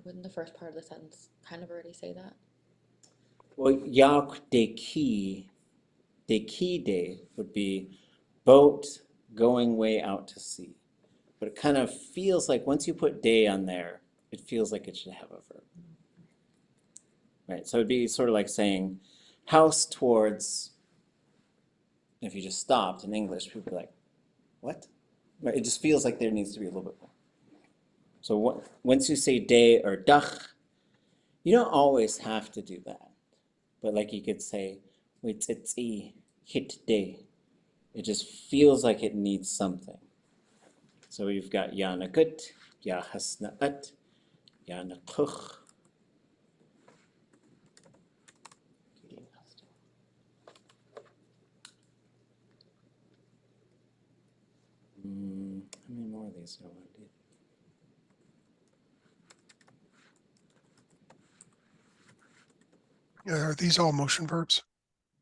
Wouldn't the first part of the sentence kind of already say that? Well, yak deki de would be boat going way out to sea. But it kind of feels like once you put de on there, it feels like it should have a verb. Right, so it'd be sort of like saying house towards, if you just stopped in English, people would be like, what? Right, it just feels like there needs to be a little bit more. So once you say de or dach, you don't always have to do that. But like you could say, wait, hit de. It just feels like it needs something. So we've got yanakut, yahasna'at, yanakuch. How many more of these do I want to do? Are these all motion verbs?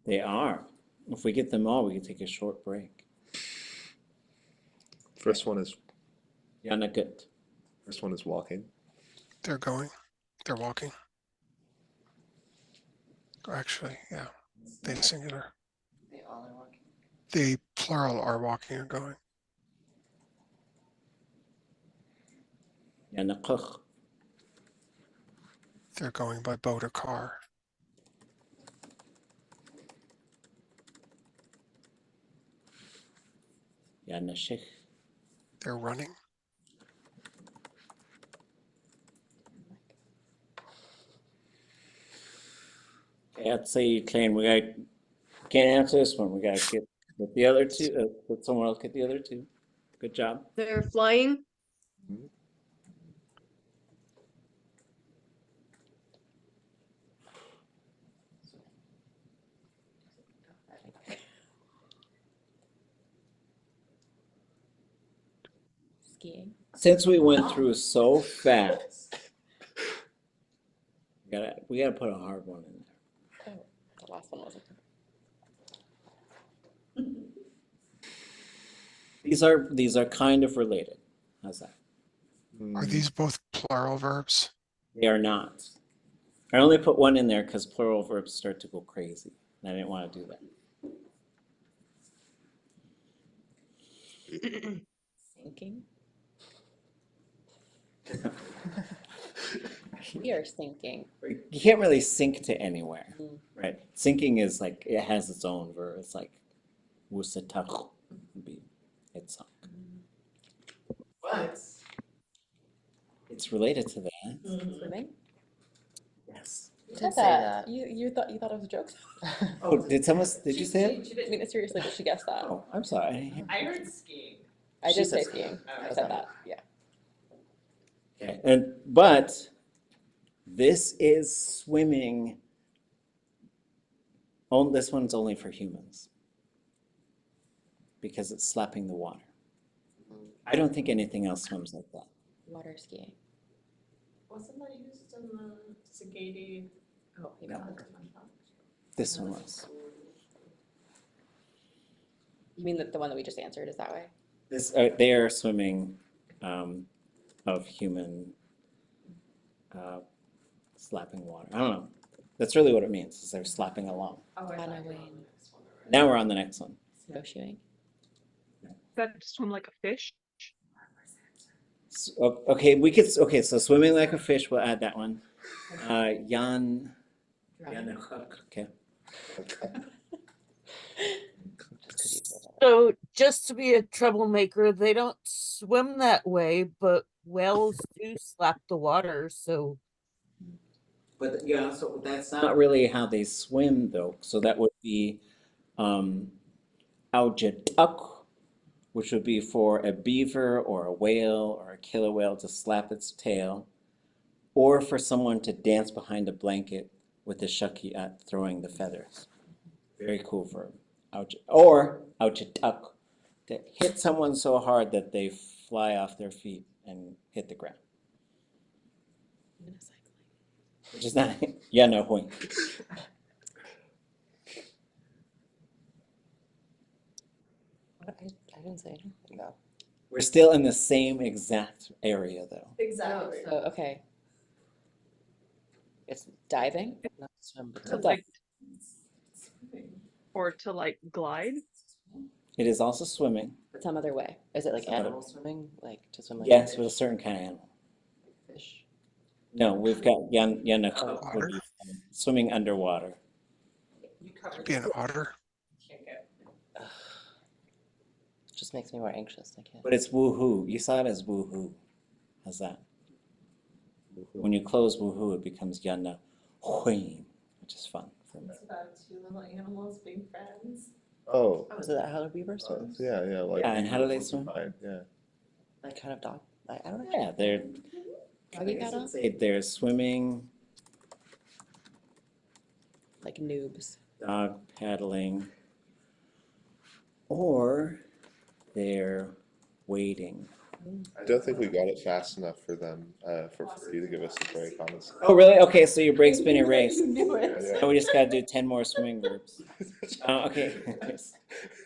They are. If we get them all, we can take a short break. First one is Yanagut. walking. They're going. They're walking. Actually, yeah. They singular. They all are walking. The plural are walking or going. Yanakuk. They're going by boat or car. Yanashik. They're running. Yátx'i, Klein, can't answer this one. We gotta get with the other two. Let someone else get the other two. Good job. They're flying. Skiing. Since we went through so fast, we gotta put a hard one in there. Oh, the last one wasn't. These are kind of related. How's that? Are these both plural verbs? They are not. I only put one in there because plural verbs start to go crazy. And I didn't want to do that. Sinking. We are sinking. You can't really sink to anywhere, Mm. right? Sinking is like, it has its own verb. It's like, wusatach would be, it sunk. But it's related to that. Swimming. Yes. You Did said say that. that. You thought it was a joke? Oh, did you say it? She didn't mean it seriously, but she guessed that. Oh, I'm sorry. I didn't hear. I heard skiing. I She did say said skiing. Oh, I I said thought- that. Yeah. Okay. But this is swimming. Oh, this one's only for humans because it's slapping the water. I don't think anything else swims like that. Water skiing. Wasn't that used in the Tlingísh? Oh, you meant that. This one was. You mean the one that we just answered is that way? They are swimming of human slapping water. I don't know. That's really what it means, is they're slapping along. Oh, I thought Canoeing. you were on the next one already. Now we're on the next one. Snowshoeing. That swim like a fish. Okay, so swimming like a fish, we'll add that one. Drowning. Okay. Just 'cause you said that. So just to be a troublemaker, they don't swim that way, but whales do slap the water, so But yeah, so that's not really how they swim though. So that would be ʼatudli.átk, which would be for a beaver or a whale or a killer whale to slap its tail, or for someone to dance behind a blanket with the shucky at throwing the feathers. Very cool verb. Or ʼatudli.átk, to hit someone so hard that they fly off their feet and hit the ground. Unicycling. Which is not, yeah, no point. I didn't say anything though. We're still in the same exact area though. Exactly. So, okay. It's diving. Not swim, but To What's like, that? or to like glide. It is also swimming. Some other way. Is it like Some other- animal swimming, like to swim like Yes, a with a certain kind of animal. fish. No, we've got Yanakuk would Otter? be swimming underwater. You covered Be an it. otter. Can't get. Ugh. Just makes me more anxious. I can't. But it's woohoo. You saw it as woohoo. How's that? When you close woohoo, it becomes Yana Huim, which is fun for me. It's about two little animals being friends. Oh, Oh, is that how the beaver swims? yeah, yeah. Like, Yeah, and how do they swim? fine, yeah. Like kind of dog. I don't know. Yeah, they're Doggy paddle? they're swimming, Like noobs. dog paddling, or they're wading. I don't think we got it fast enough for them, for you to give us the very comments. Oh, really? Okay, so your break's been erased. Yeah. Now we just gotta do 10 more swimming verbs. Okay.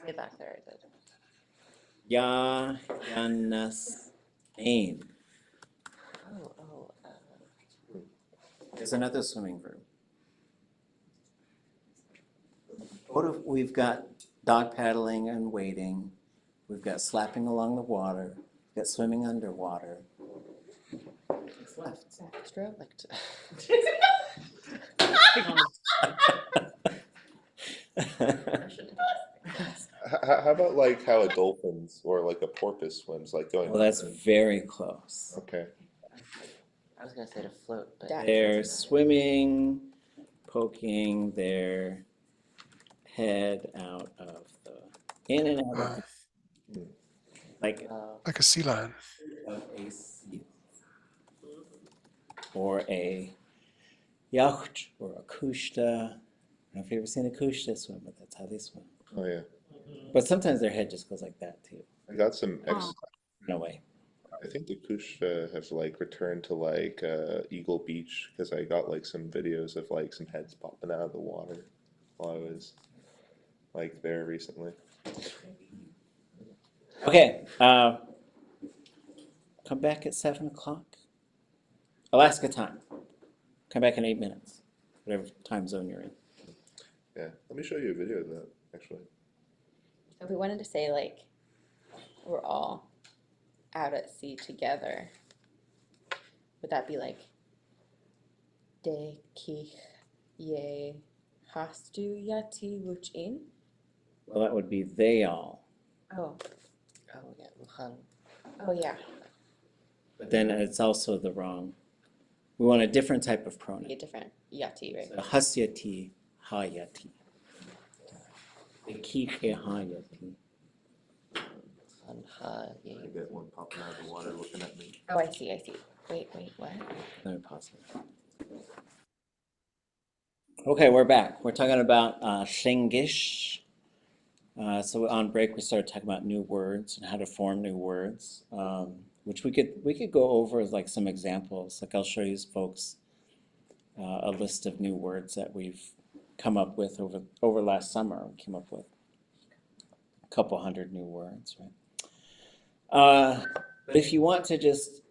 Way back there, I did. Ya, yanas, ain. Oh, There's another swimming verb. What if we've got dog paddling and wading? We've got slapping along the water. We've got swimming underwater. What's left? extra, like, How about like how a dolphin's or like a porpoise swims, like going? Well, that's very close. Okay. I was gonna say to float, but They're swimming, poking their head out of the, in and out of the, like Like a sea lion. of a seal. Or a Yátx'i or a kushta. I don't know if you've ever seen a kushta swim, but that's how they swim. Oh yeah. But sometimes their head just goes like that too, I got some in a way. I think the Kush have like returned to like Eagle Beach because I got like some videos of like some heads popping out of the water while I was like there recently. Okay, come back at 7 o'clock. Alaska time. Come back in 8 minutes, whatever time zone you're in. Yeah, let me show you a video of that actually. If we wanted to say like we're all out at sea together, would that be like de kich ye hastu yati Wooch in? Well, that would be they all. Oh, yeah, Wuhan. oh yeah. But then it's also the wrong. We want a different type of pronoun. Be different yati, right? So hasyati, hayati. Kiche hayati. I get one popping out of the water looking at me. Oh, I see. Wait, what? Let me pause it. Okay, we're back. We're talking about Tlingísh. So on break, we started talking about new words and how to form new words, which we could go over as like some examples. Like I'll show you folks a list of new words that we've come up with over last summer. We came up with a couple hundred new words, right? But if you want to just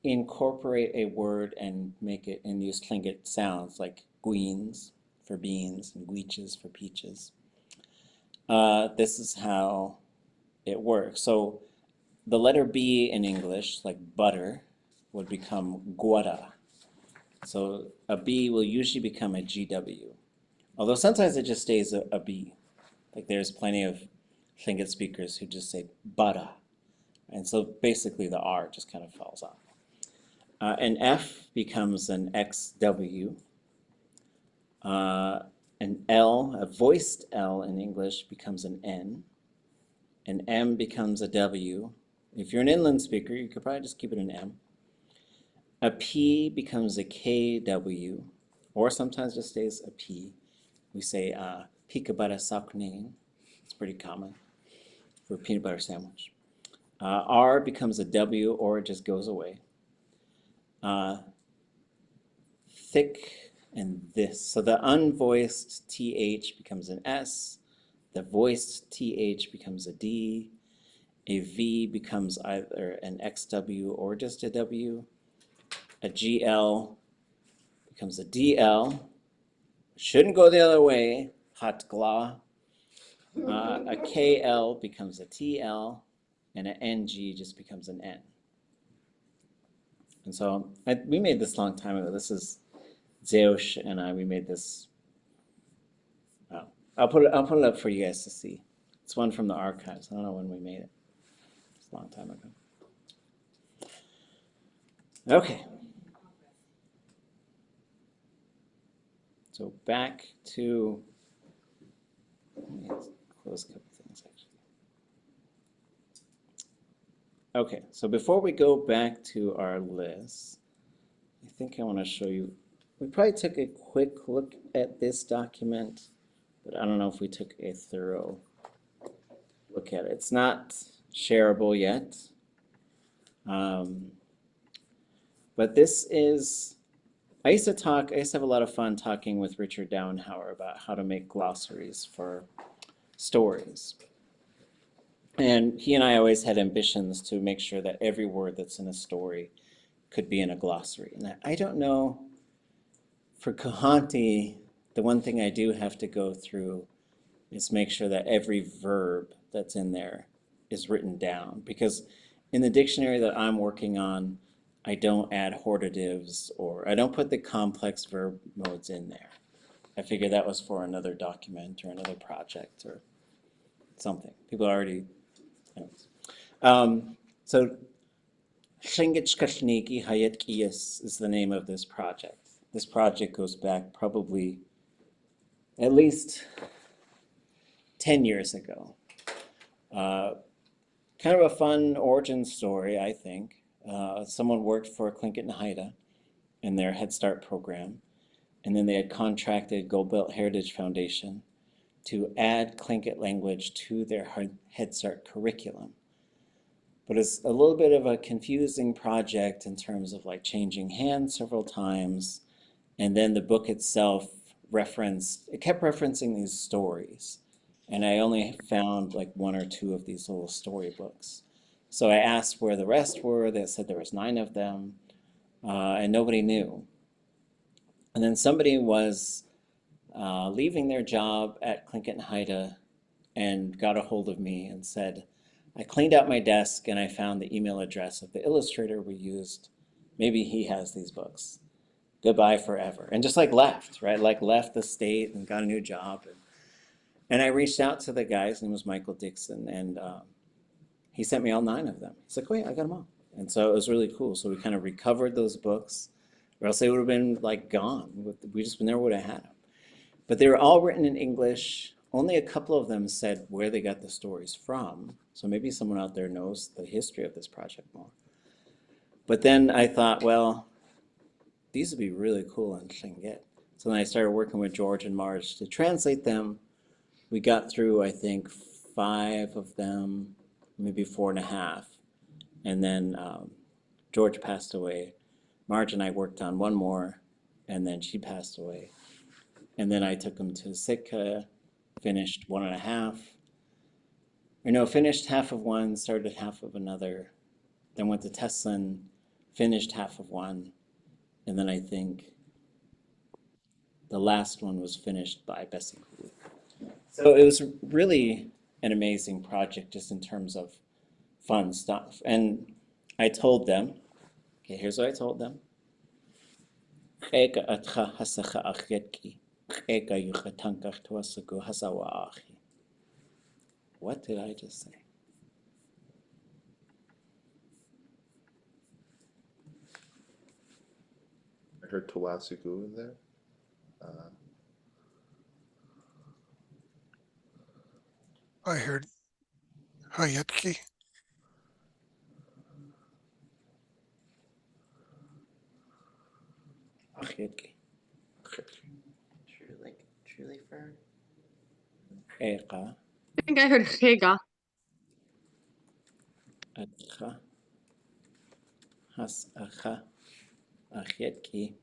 incorporate a word and make it and use Tlingit sounds like gweens for beans and gweeches for peaches, this is how it works. So the letter B in English, like butter, would become guada. So a B will usually become a GW, although sometimes it just stays a B. Like there's plenty of Tlingit speakers who just say butter. And so basically the R just kind of falls off. An F becomes an XW. An L, a voiced L in English, becomes an N. An M becomes a W. If you're an inland speaker, you could probably just keep it an M. A P becomes a KW, or sometimes just stays a P. We say peanut butter sakning. It's pretty common for peanut butter sandwich. R becomes a W, or it just goes away. Thick and this. So the unvoiced TH becomes an S. The voiced TH becomes a D. A V becomes either an XW or just a W. A GL becomes a DL. Shouldn't go the other way. Hatgla. A KL becomes a TL. And an NG just becomes an N. And so we made this a long time ago. This is Zeosh and I. We made this. I'll put it up for you guys to see. It's one from the archives. I don't know when we made it. It's a long time ago. Okay. So back to. Let me close a couple things actually. Okay, so before we go back to our list, I think I want to show you, we probably took a quick look at this document, but I don't know if we took a thorough look at it. It's not shareable yet, But this is, I used to have a lot of fun talking with Richard Dowenhauer about how to make glossaries for stories. And he and I always had ambitions to make sure that every word that's in a story could be in a glossary. And I don't know, for Cohanti, the one thing I do have to go through is make sure that every verb that's in there is written down. Because in the dictionary that I'm working on, I don't add hortatives, or I don't put the complex verb modes in there. I figured that was for another document or another project or something. People already, anyways. So Shkalneegí Yátx'i is the name of this project. This project goes back probably at least 10 years ago. Kind of a fun origin story, I think. Someone worked for Tlingísh and Haida in their Head Start program, and then they had contracted Gold Belt Heritage Foundation to add Tlingit language to their Head Start curriculum. But it's a little bit of a confusing project in terms of like changing hands several times, and then the book itself kept referencing these stories. And I only found like 1 or 2 of these little storybooks. So I asked where the rest were. They said there was 9 of them, and nobody knew. And then somebody was leaving their job at Tlingit and Haida and got a hold of me and said, I cleaned out my desk and I found the email address of the illustrator we used. Maybe he has these books. Goodbye forever. And just like left, right? Like left the state and got a new job. And I reached out to the guy, his name was Michael Dixon, and he sent me all 9 of them. He's like, wait, I got them all. And so it was really cool. So we kind of recovered those books, or else they would have been like gone. We just never would have had them. But they were all written in English. Only a couple of them said where they got the stories from. So maybe someone out there knows the history of this project more. But then I thought, well, these would be really cool in Tlingit. So then I started working with George and Marge to translate them. We got through, I think, 5 of them, maybe 4.5. And then George passed away. Marge and I worked on 1 more, and then she passed away. And then I took them to Sitka, finished 1.5. Or no, finished half of 1, started half of another. Then went to Teslin, finished half of 1. And then I think the last one was finished by Bessie Cooley. So it was really an amazing project just in terms of fun stuff. And I told them, okay, here's what I told them. What did I just say? I heard T'aawációkú in there. I heard Hayatki. Truly for. I think I heard Chega. Atcha. Hasacha. Achietki.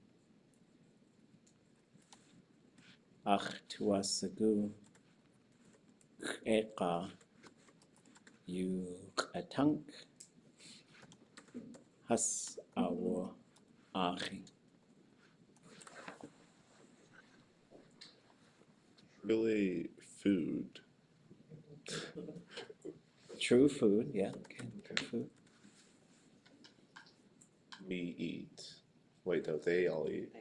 T'aawációkú. Eka. Yoo ʼatánk. T'aawációkú. Really food. True food, yeah. Okay. True food. We eat. Wait, no, they all eat.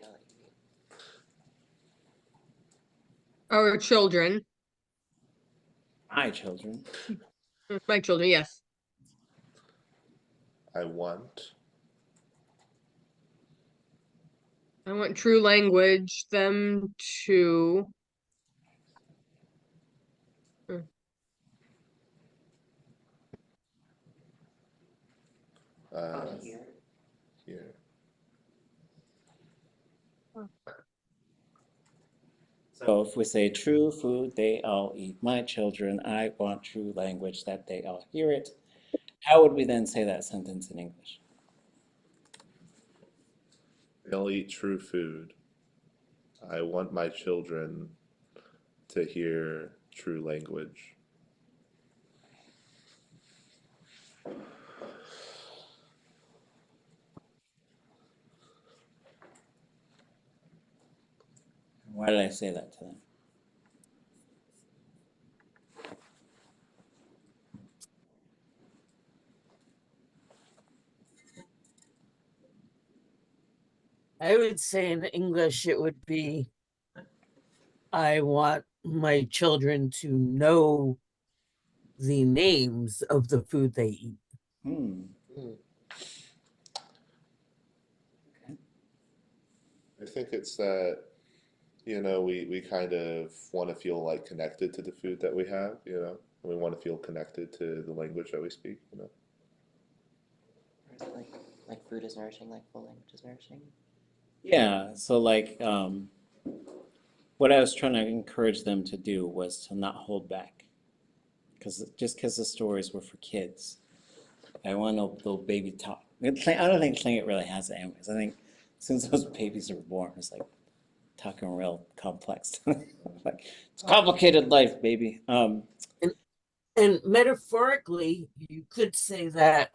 Our children. My children. My children, yes. I want. I want true language them to. Here. So if we say true food, they all eat. My children, I want true language that they all hear it. How would we then say that sentence in English? They'll eat true food. I want my children to hear true language. Why did I say that to them? I would say in English it would be, I want my children to know the names of the food they eat. Hmm. I think it's that, we kind of want to feel like connected to the food that we have, and we want to feel connected to the language that we speak. Or is it like food is nourishing, like full language is nourishing? Yeah, so like what I was trying to encourage them to do was to not hold back. Just because the stories were for kids, I want a little baby talk. I don't think Tlingit really has it anyways. I think since those babies are born, it's like talking real complex. Like, it's complicated life, baby. And metaphorically, you could say that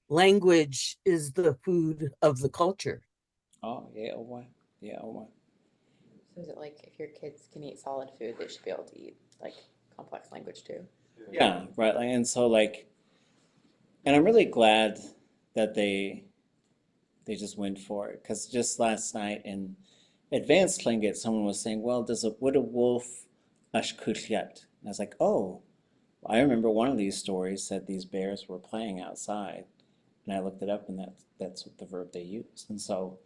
language is the food of the culture. Oh, yeah, oh, what? Yeah, oh, what? So is it like if your kids can eat solid food, they should be able to eat like complex language too? Yeah, right. Like, and so like, and I'm really glad that they just went for it, because just last night in advanced Tlingit, someone was saying, well, would a wolf ashkutyat? And I was like, oh, I remember one of these stories said these bears were playing outside, and I looked it up, and that's what the verb they use. And so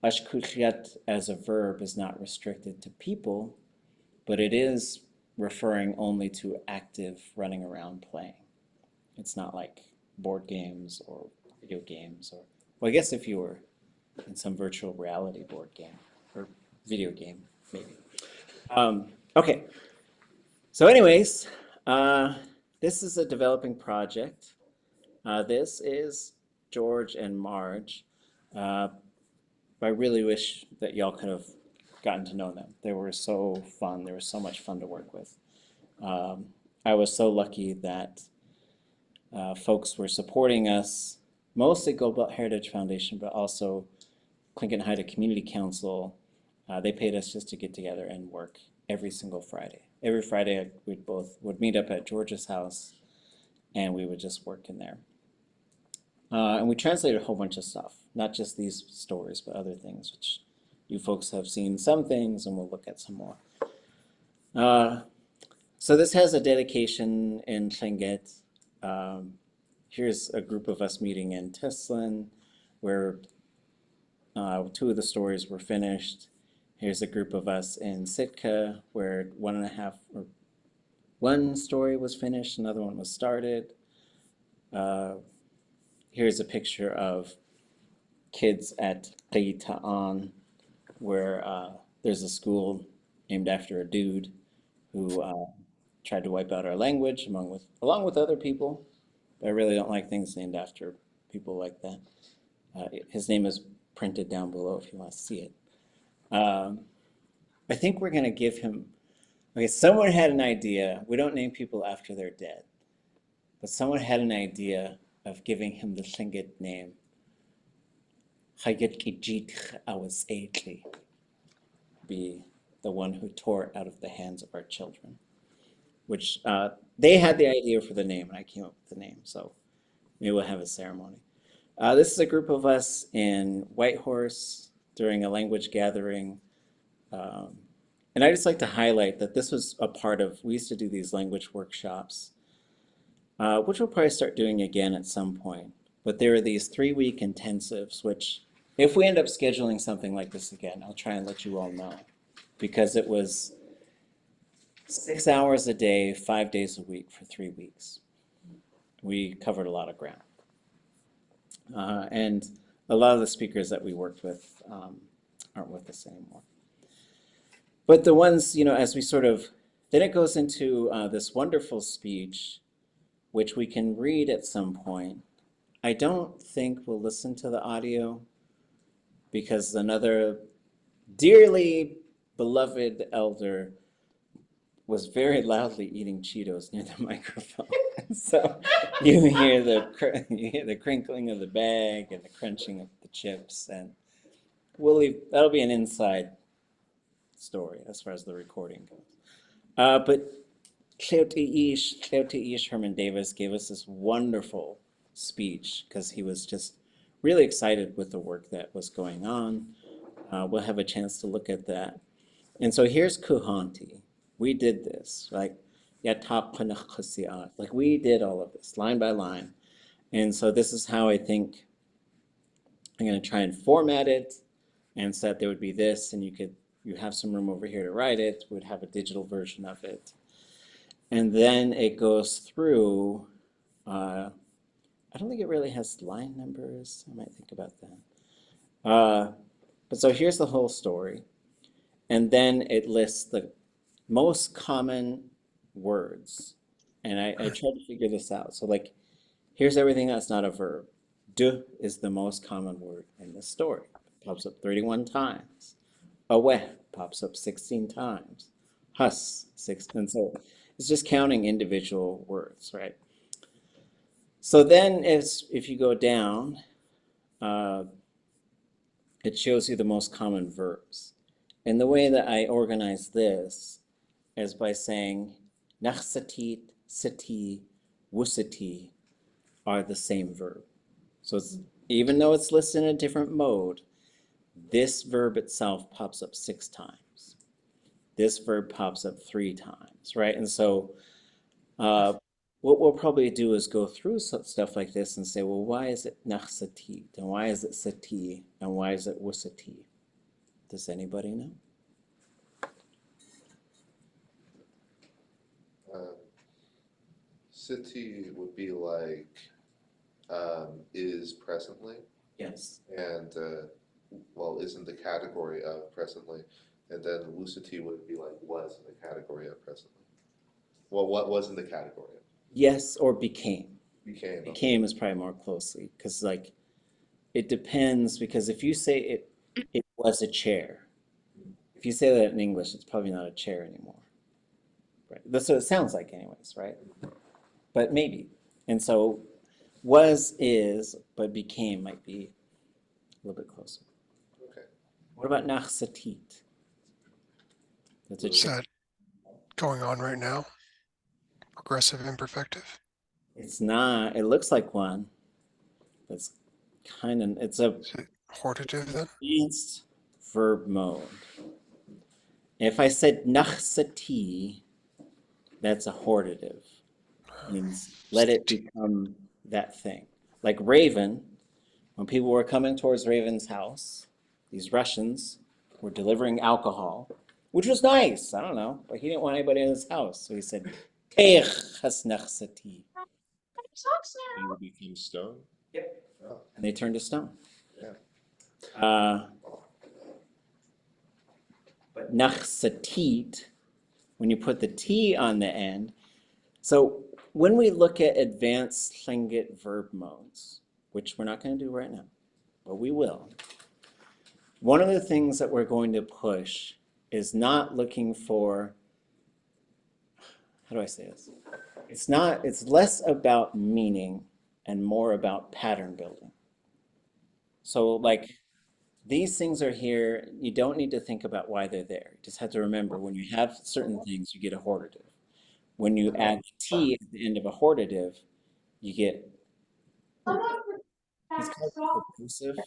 ashkutyat as a verb is not restricted to people, but it is referring only to active running around playing. It's not like board games or video games, or, well, I guess if you were in some virtual reality board game or video game, maybe. Okay, so anyways, this is a developing project. This is George and Marge. I really wish that y'all could have gotten to know them. They were so fun. They were so much fun to work with. I was so lucky that folks were supporting us, mostly Global Heritage Foundation, but also Tlingit Haida Community Council. They paid us just to get together and work every single Friday. Every Friday, we would meet up at George's house, and we would just work in there. And we translated a whole bunch of stuff, not just these stories, but other things, which you folks have seen some things, and we'll look at some more. So this has a dedication in Tlingit. Here's a group of us meeting in Teslin, where 2 of the stories were finished. Here's a group of us in Sitka, where 1 story was finished, another one was started. Here's a picture of kids at taan, where there's a school named after a dude who tried to wipe out our language along with other people. But I really don't like things named after people like that. His name is printed down below if you want to see it. I think we're going to give him, okay, someone had an idea. We don't name people after they're dead. But someone had an idea of giving him the Tlingit name, ʼatudli.átk, be the one who tore it out of the hands of our children, which they had the idea for the name, and I came up with the name, so maybe we'll have a ceremony. This is a group of us in Whitehorse during a language gathering. And I just like to highlight that this was a part of, we used to do these language workshops, which we'll probably start doing again at some point. But there are these 3-week intensives, which if we end up scheduling something like this again, I'll try and let you all know. Because it was 6 hours a day, 5 days a week for 3 weeks. We covered a lot of ground. And a lot of the speakers that we worked with aren't with us anymore. But the ones, as we sort of, then it goes into this wonderful speech which we can read at some point. I don't think we'll listen to the audio because another dearly beloved elder was very loudly eating Cheetos near the microphone. So you hear the crinkling of the bag and the crunching of the chips, and that'll be an inside story as far as the recording goes. But T'aawáḳ Herman Davis gave us this wonderful speech because he was just really excited with the work that was going on. We'll have a chance to look at that. And so here's Kuhanti. We did this, like we did all of this line by line. And so this is how I think I'm going to try and format it, and so that there would be this, and you have some room over here to write it. We'd have a digital version of it. And then it goes through, I don't think it really has line numbers. I might think about that. But so here's the whole story. And then it lists the most common words. And I tried to figure this out. So like, here's everything that's not a verb. De is the most common word in this story. It pops up 31 times. ʼáwáḥ pops up 16 times. Hus, 6, and so it's just counting individual words, right? So then if you go down, it shows you the most common verbs. And the way that I organize this is by saying nachsatit, sati, wusati are the same verb. So even though it's listed in a different mode, this verb itself pops up 6 times. This verb pops up 3 times, right? And so what we'll probably do is go through stuff like this and say, well, why is it nachsatit? And why is it sati? And why is it wusati? Does anybody know? Sati would be like is presently. Yes. And well, is in the category of presently. And then wusati would be like was in the category of presently. Well, what was in the category of? Yes, or became. Became. Became is probably more closely, because like it depends, because if you say it was a chair, if you say that in English, it's probably not a chair anymore. Right. That's what it sounds like anyways, right? But maybe. And so was, is, but became might be a little bit closer. Okay. What about nachsatit? That's a Is that going on right now? Progressive imperfective? It's not. It looks like one. It's kind of, it's a Is it hortative then? advanced verb mode. If I said nachsati, that's a hortative. Means let it become that thing. Like Raven, when people were coming towards Raven's house, these Russians were delivering alcohol, which was nice. I don't know, but he didn't want anybody in his house. So he said, Teich has nachsati. You would become stone? Yep. Oh, And they turned to stone. yeah. But nachsatit, when you put the T on the end, so when we look at advanced Tlingit verb modes, which we're not going to do right now, but we will, one of the things that we're going to push is not looking for, how do I say this? It's less about meaning and more about pattern building. So like these things are here, you don't need to think about why they're there. You just have to remember when you have certain things, you get a hortative. When you add T at the end of a hortative, you get, it's kind of recursive,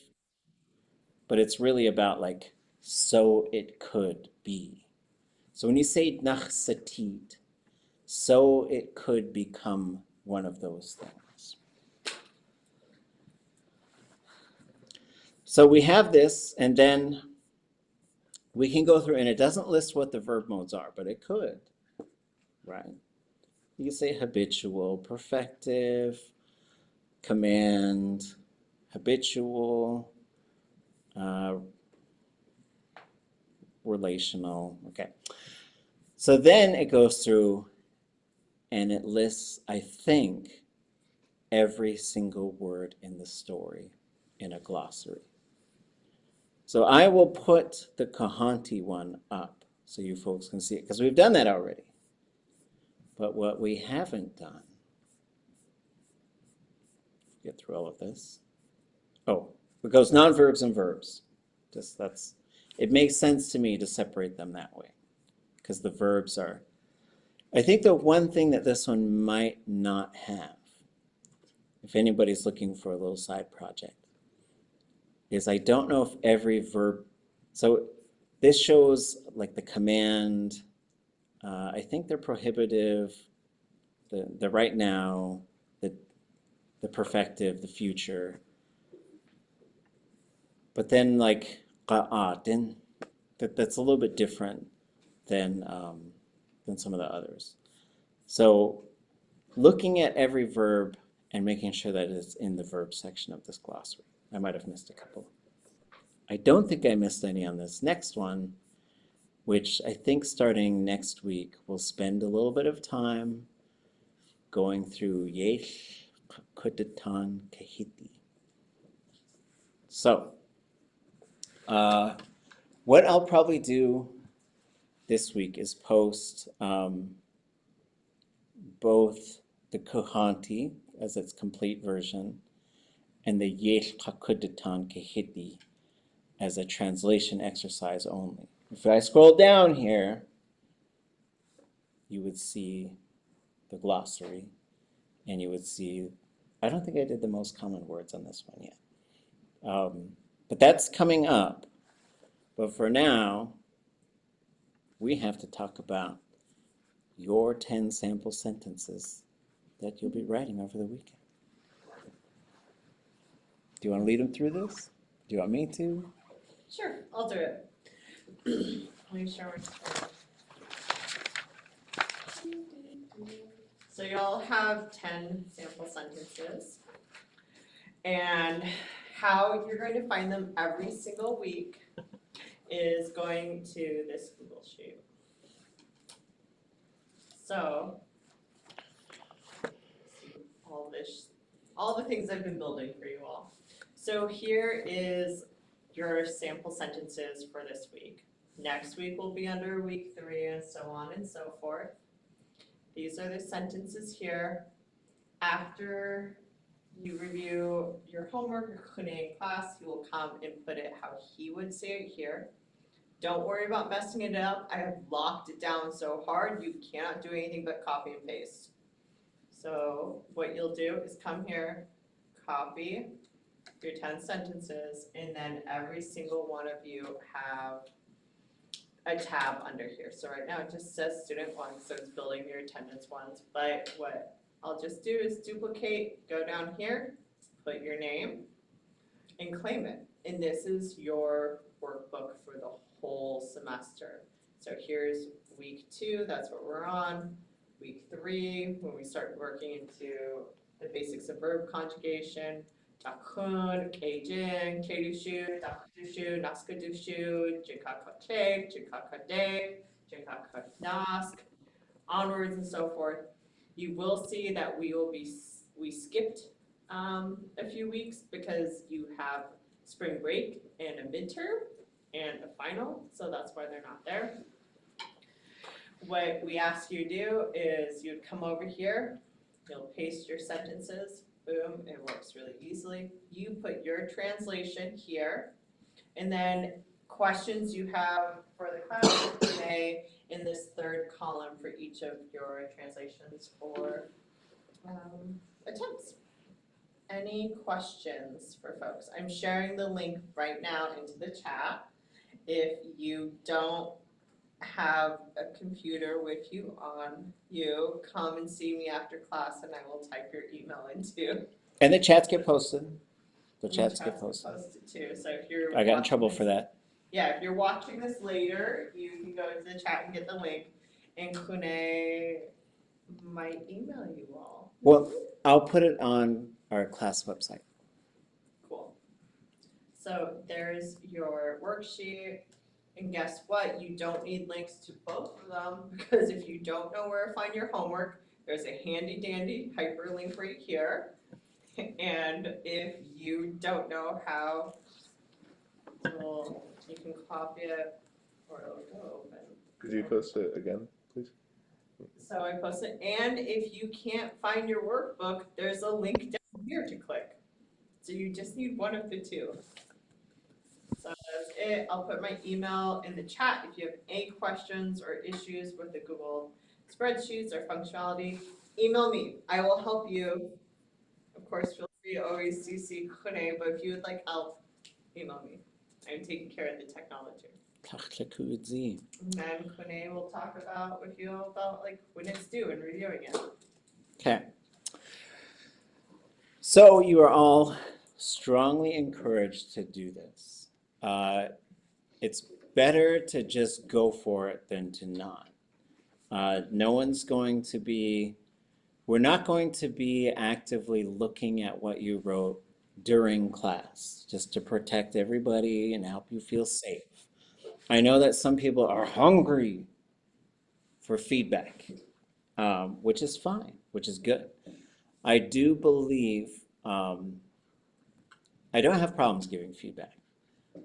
but it's really about like, so it could be. So when you say nachsatit, so it could become one of those things. So we have this, and then we can go through, and it doesn't list what the verb modes are, but it could, right? You can say habitual, perfective, command, habitual, relational, okay. So then it goes through and it lists, I think, every single word in the story in a glossary. So I will put the Kahanti one up so you folks can see it, because we've done that already. But what we haven't done, get through all of this. Oh, it goes non-verbs and verbs. Just that's, it makes sense to me to separate them that way, because the verbs are, I think the one thing that this one might not have, if anybody's looking for a little side project, is I don't know if every verb, so this shows like the command, I think they're prohibitive, the right now, the perfective, the future. But then like qa'atin, that's a little bit different than some of the others. So looking at every verb and making sure that it's in the verb section of this glossary. I might have missed a couple. I don't think I missed any on this next one, which I think starting next week we'll spend a little bit of time going through yesh, taan, kahiti. So what I'll probably do this week is post both the Kahanti as its complete version and the yesh taan kahiti as a translation exercise only. If I scroll down here, you would see the glossary, and you would see, I don't think I did the most common words on this one yet. But that's coming up. But for now, we have to talk about your 10 sample sentences that you'll be writing over the weekend. Do you want to lead them through this? Do you want me to? Sure, I'll do it. Let me share my screen. So y'all have 10 sample sentences, and how you're going to find them every single week is going to this Google Sheet. So, all the things I've been building for you all. So here is your sample sentences for this week. Next week will be under week 3 and so on and so forth. These are the sentences here. After you review your homework or in class, you will come and put it how he would say it here. Don't worry about messing it up. I have locked it down so hard you cannot do anything but copy and paste. So what you'll do is come here, copy your 10 sentences, and then every single one of you have a tab under here. So right now it just says student 1, so it's building your attendance ones. But what I'll just do is duplicate, go down here, put your name, and claim it. And this is your workbook for the whole semester. So here's week 2, that's what we're on. Week 3, when we start working into the basics of verb conjugation, takun, kejin, kedushu, dakudushu, naskadushu, jikakachek, jikakade, jikakanask, onwards and so forth. You will see that we skipped a few weeks because you have spring break and a midterm and a final, so that's why they're not there. What we ask you to do is you'd come over here, you'll paste your sentences, boom, it works really easily. You put your translation here, and then questions you have for the class today in this third column for each of your translations or attempts. Any questions for folks? I'm sharing the link right now into the chat. If you don't have a computer with you on you, come and see me after class and I will type your email into. And the chats get posted. The chats get posted. Too. So if you're I got in trouble for that. Yeah, if you're watching this later, you can go to the chat and get the link. And Kune might email you all. Well, I'll put it on our class website. Cool. So there's your worksheet. And guess what? You don't need links to both of them, because if you don't know where to find your homework, there's a handy dandy hyperlink right here. And if you don't know how, well, you can copy it or it'll go open. Could you post it again, please? So I posted, and if you can't find your workbook, there's a link down here to click. So you just need one of the two. So that's it. I'll put my email in the chat if you have any questions or issues with the Google spreadsheets or functionality. Email me. I will help you. Of course, feel free to always CC Kune, but if you would like help, email me. I'm taking care of the technology. And then Kune will talk about with you about like when it's due and reviewing it. Okay. So you are all strongly encouraged to do this. It's better to just go for it than to not. No one's going to be, we're not going to be actively looking at what you wrote during class, just to protect everybody and help you feel safe. I know that some people are hungry for feedback, which is fine, which is good. I do believe, I don't have problems giving feedback,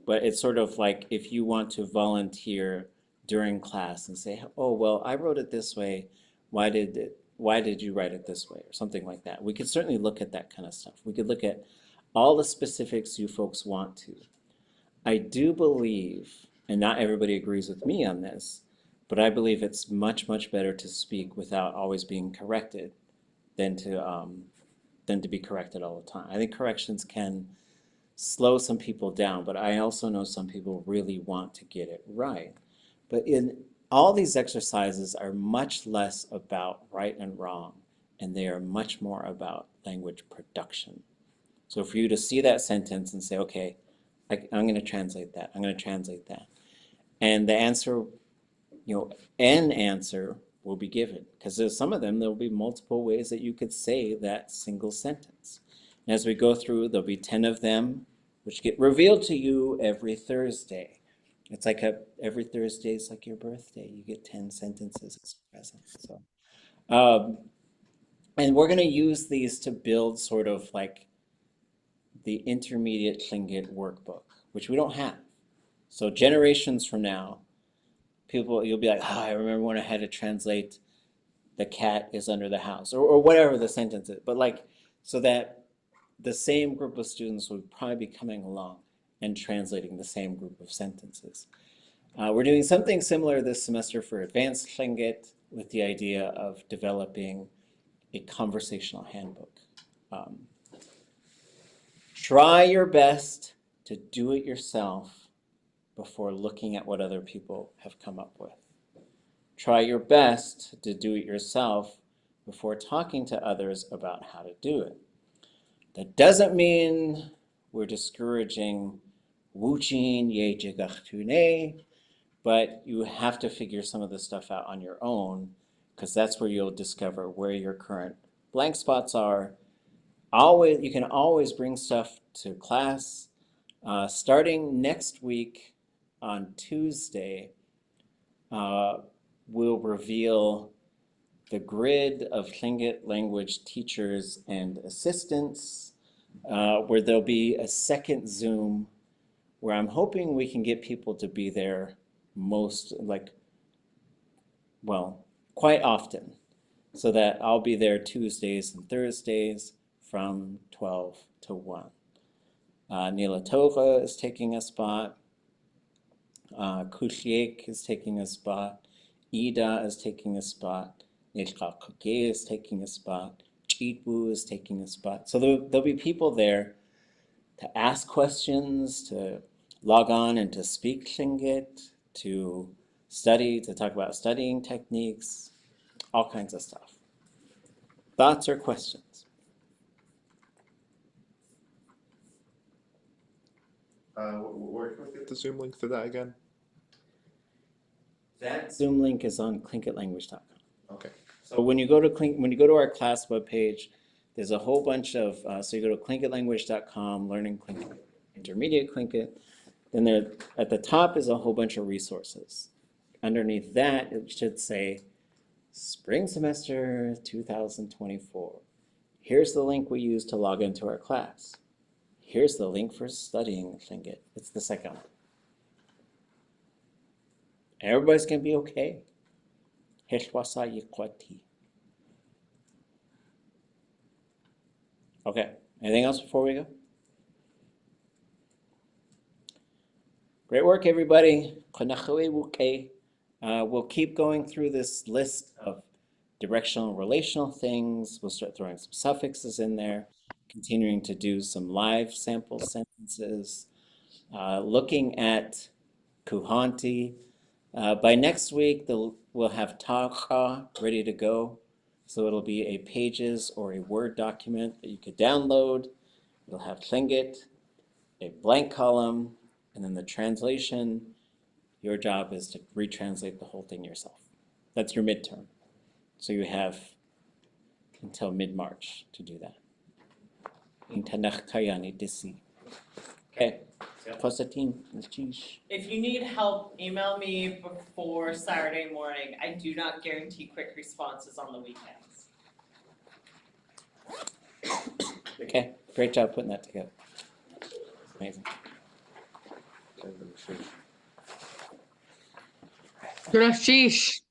but it's sort of like if you want to volunteer during class and say, oh, well, I wrote it this way, why did you write it this way, or something like that. We could certainly look at that kind of stuff. We could look at all the specifics you folks want to. I do believe, and not everybody agrees with me on this, but I believe it's much, much better to speak without always being corrected than to be corrected all the time. I think corrections can slow some people down, but I also know some people really want to get it right. But in all these exercises are much less about right and wrong, and they are much more about language production. So for you to see that sentence and say, okay, I'm going to translate that, I'm going to translate that. And the answer, an answer will be given, because there's some of them, there will be multiple ways that you could say that single sentence. And as we go through, there'll be 10 of them, which get revealed to you every Thursday. It's like every Thursday is like your birthday. You get 10 sentences as a present. So, and we're going to use these to build sort of like the intermediate Tlingit workbook, which we don't have. So generations from now, you'll be like, oh, I remember when I had to translate the cat is under the house, or whatever the sentence is. But like, so that the same group of students would probably be coming along and translating the same group of sentences. We're doing something similar this semester for advanced Tlingit with the idea of developing a conversational handbook. Try your best to do it yourself before looking at what other people have come up with. Try your best to do it yourself before talking to others about how to do it. That doesn't mean we're discouraging Wooching Yéjigachtune, but you have to figure some of this stuff out on your own, because that's where you'll discover where your current blank spots are. You can always bring stuff to class. Starting next week on Tuesday, we'll reveal the grid of Tlingit language teachers and assistants, where there'll be a second Zoom where I'm hoping we can get people to be there quite often, so that I'll be there Tuesdays and Thursdays from 12 to 1. Nila Torah is taking a spot. Kushiek is taking a spot. Ida is taking a spot. Nishkalkoge is taking a spot. Chitbu is taking a spot. So there'll be people there to ask questions, to log on and to speak Tlingit, to study, to talk about studying techniques, all kinds of stuff. Thoughts or questions? Where can we get the Zoom link for that again? That Zoom link is on tlingitlanguage.com. Okay. So when you go to our class webpage, there's a whole bunch of, so you go to tlingitlanguage.com, learning Tlingit, intermediate Tlingit, then there at the top is a whole bunch of resources. Underneath that, it should say Spring semester 2024. Here's the link we use to log into our class. Here's the link for studying Lingít. It's the second one. Everybody's gonna be okay. Okay, anything else before we go? Great work, everybody. We'll keep going through this list of directional and relational things. We'll start throwing some suffixes in there, continuing to do some live sample sentences, looking at Kuhanti. By next week, we'll have T'aawáḳ ready to go. So it'll be a pages or a Word document that you could download. You'll have Tlingít, a blank column, and then the translation. Your job is to retranslate the whole thing yourself. That's your midterm. So you have until mid-March to do that. Dísi. Okay. If you need help, email me before Saturday morning. I do not guarantee quick responses on the weekends. Okay, great job putting that together. Amazing. Sheesh.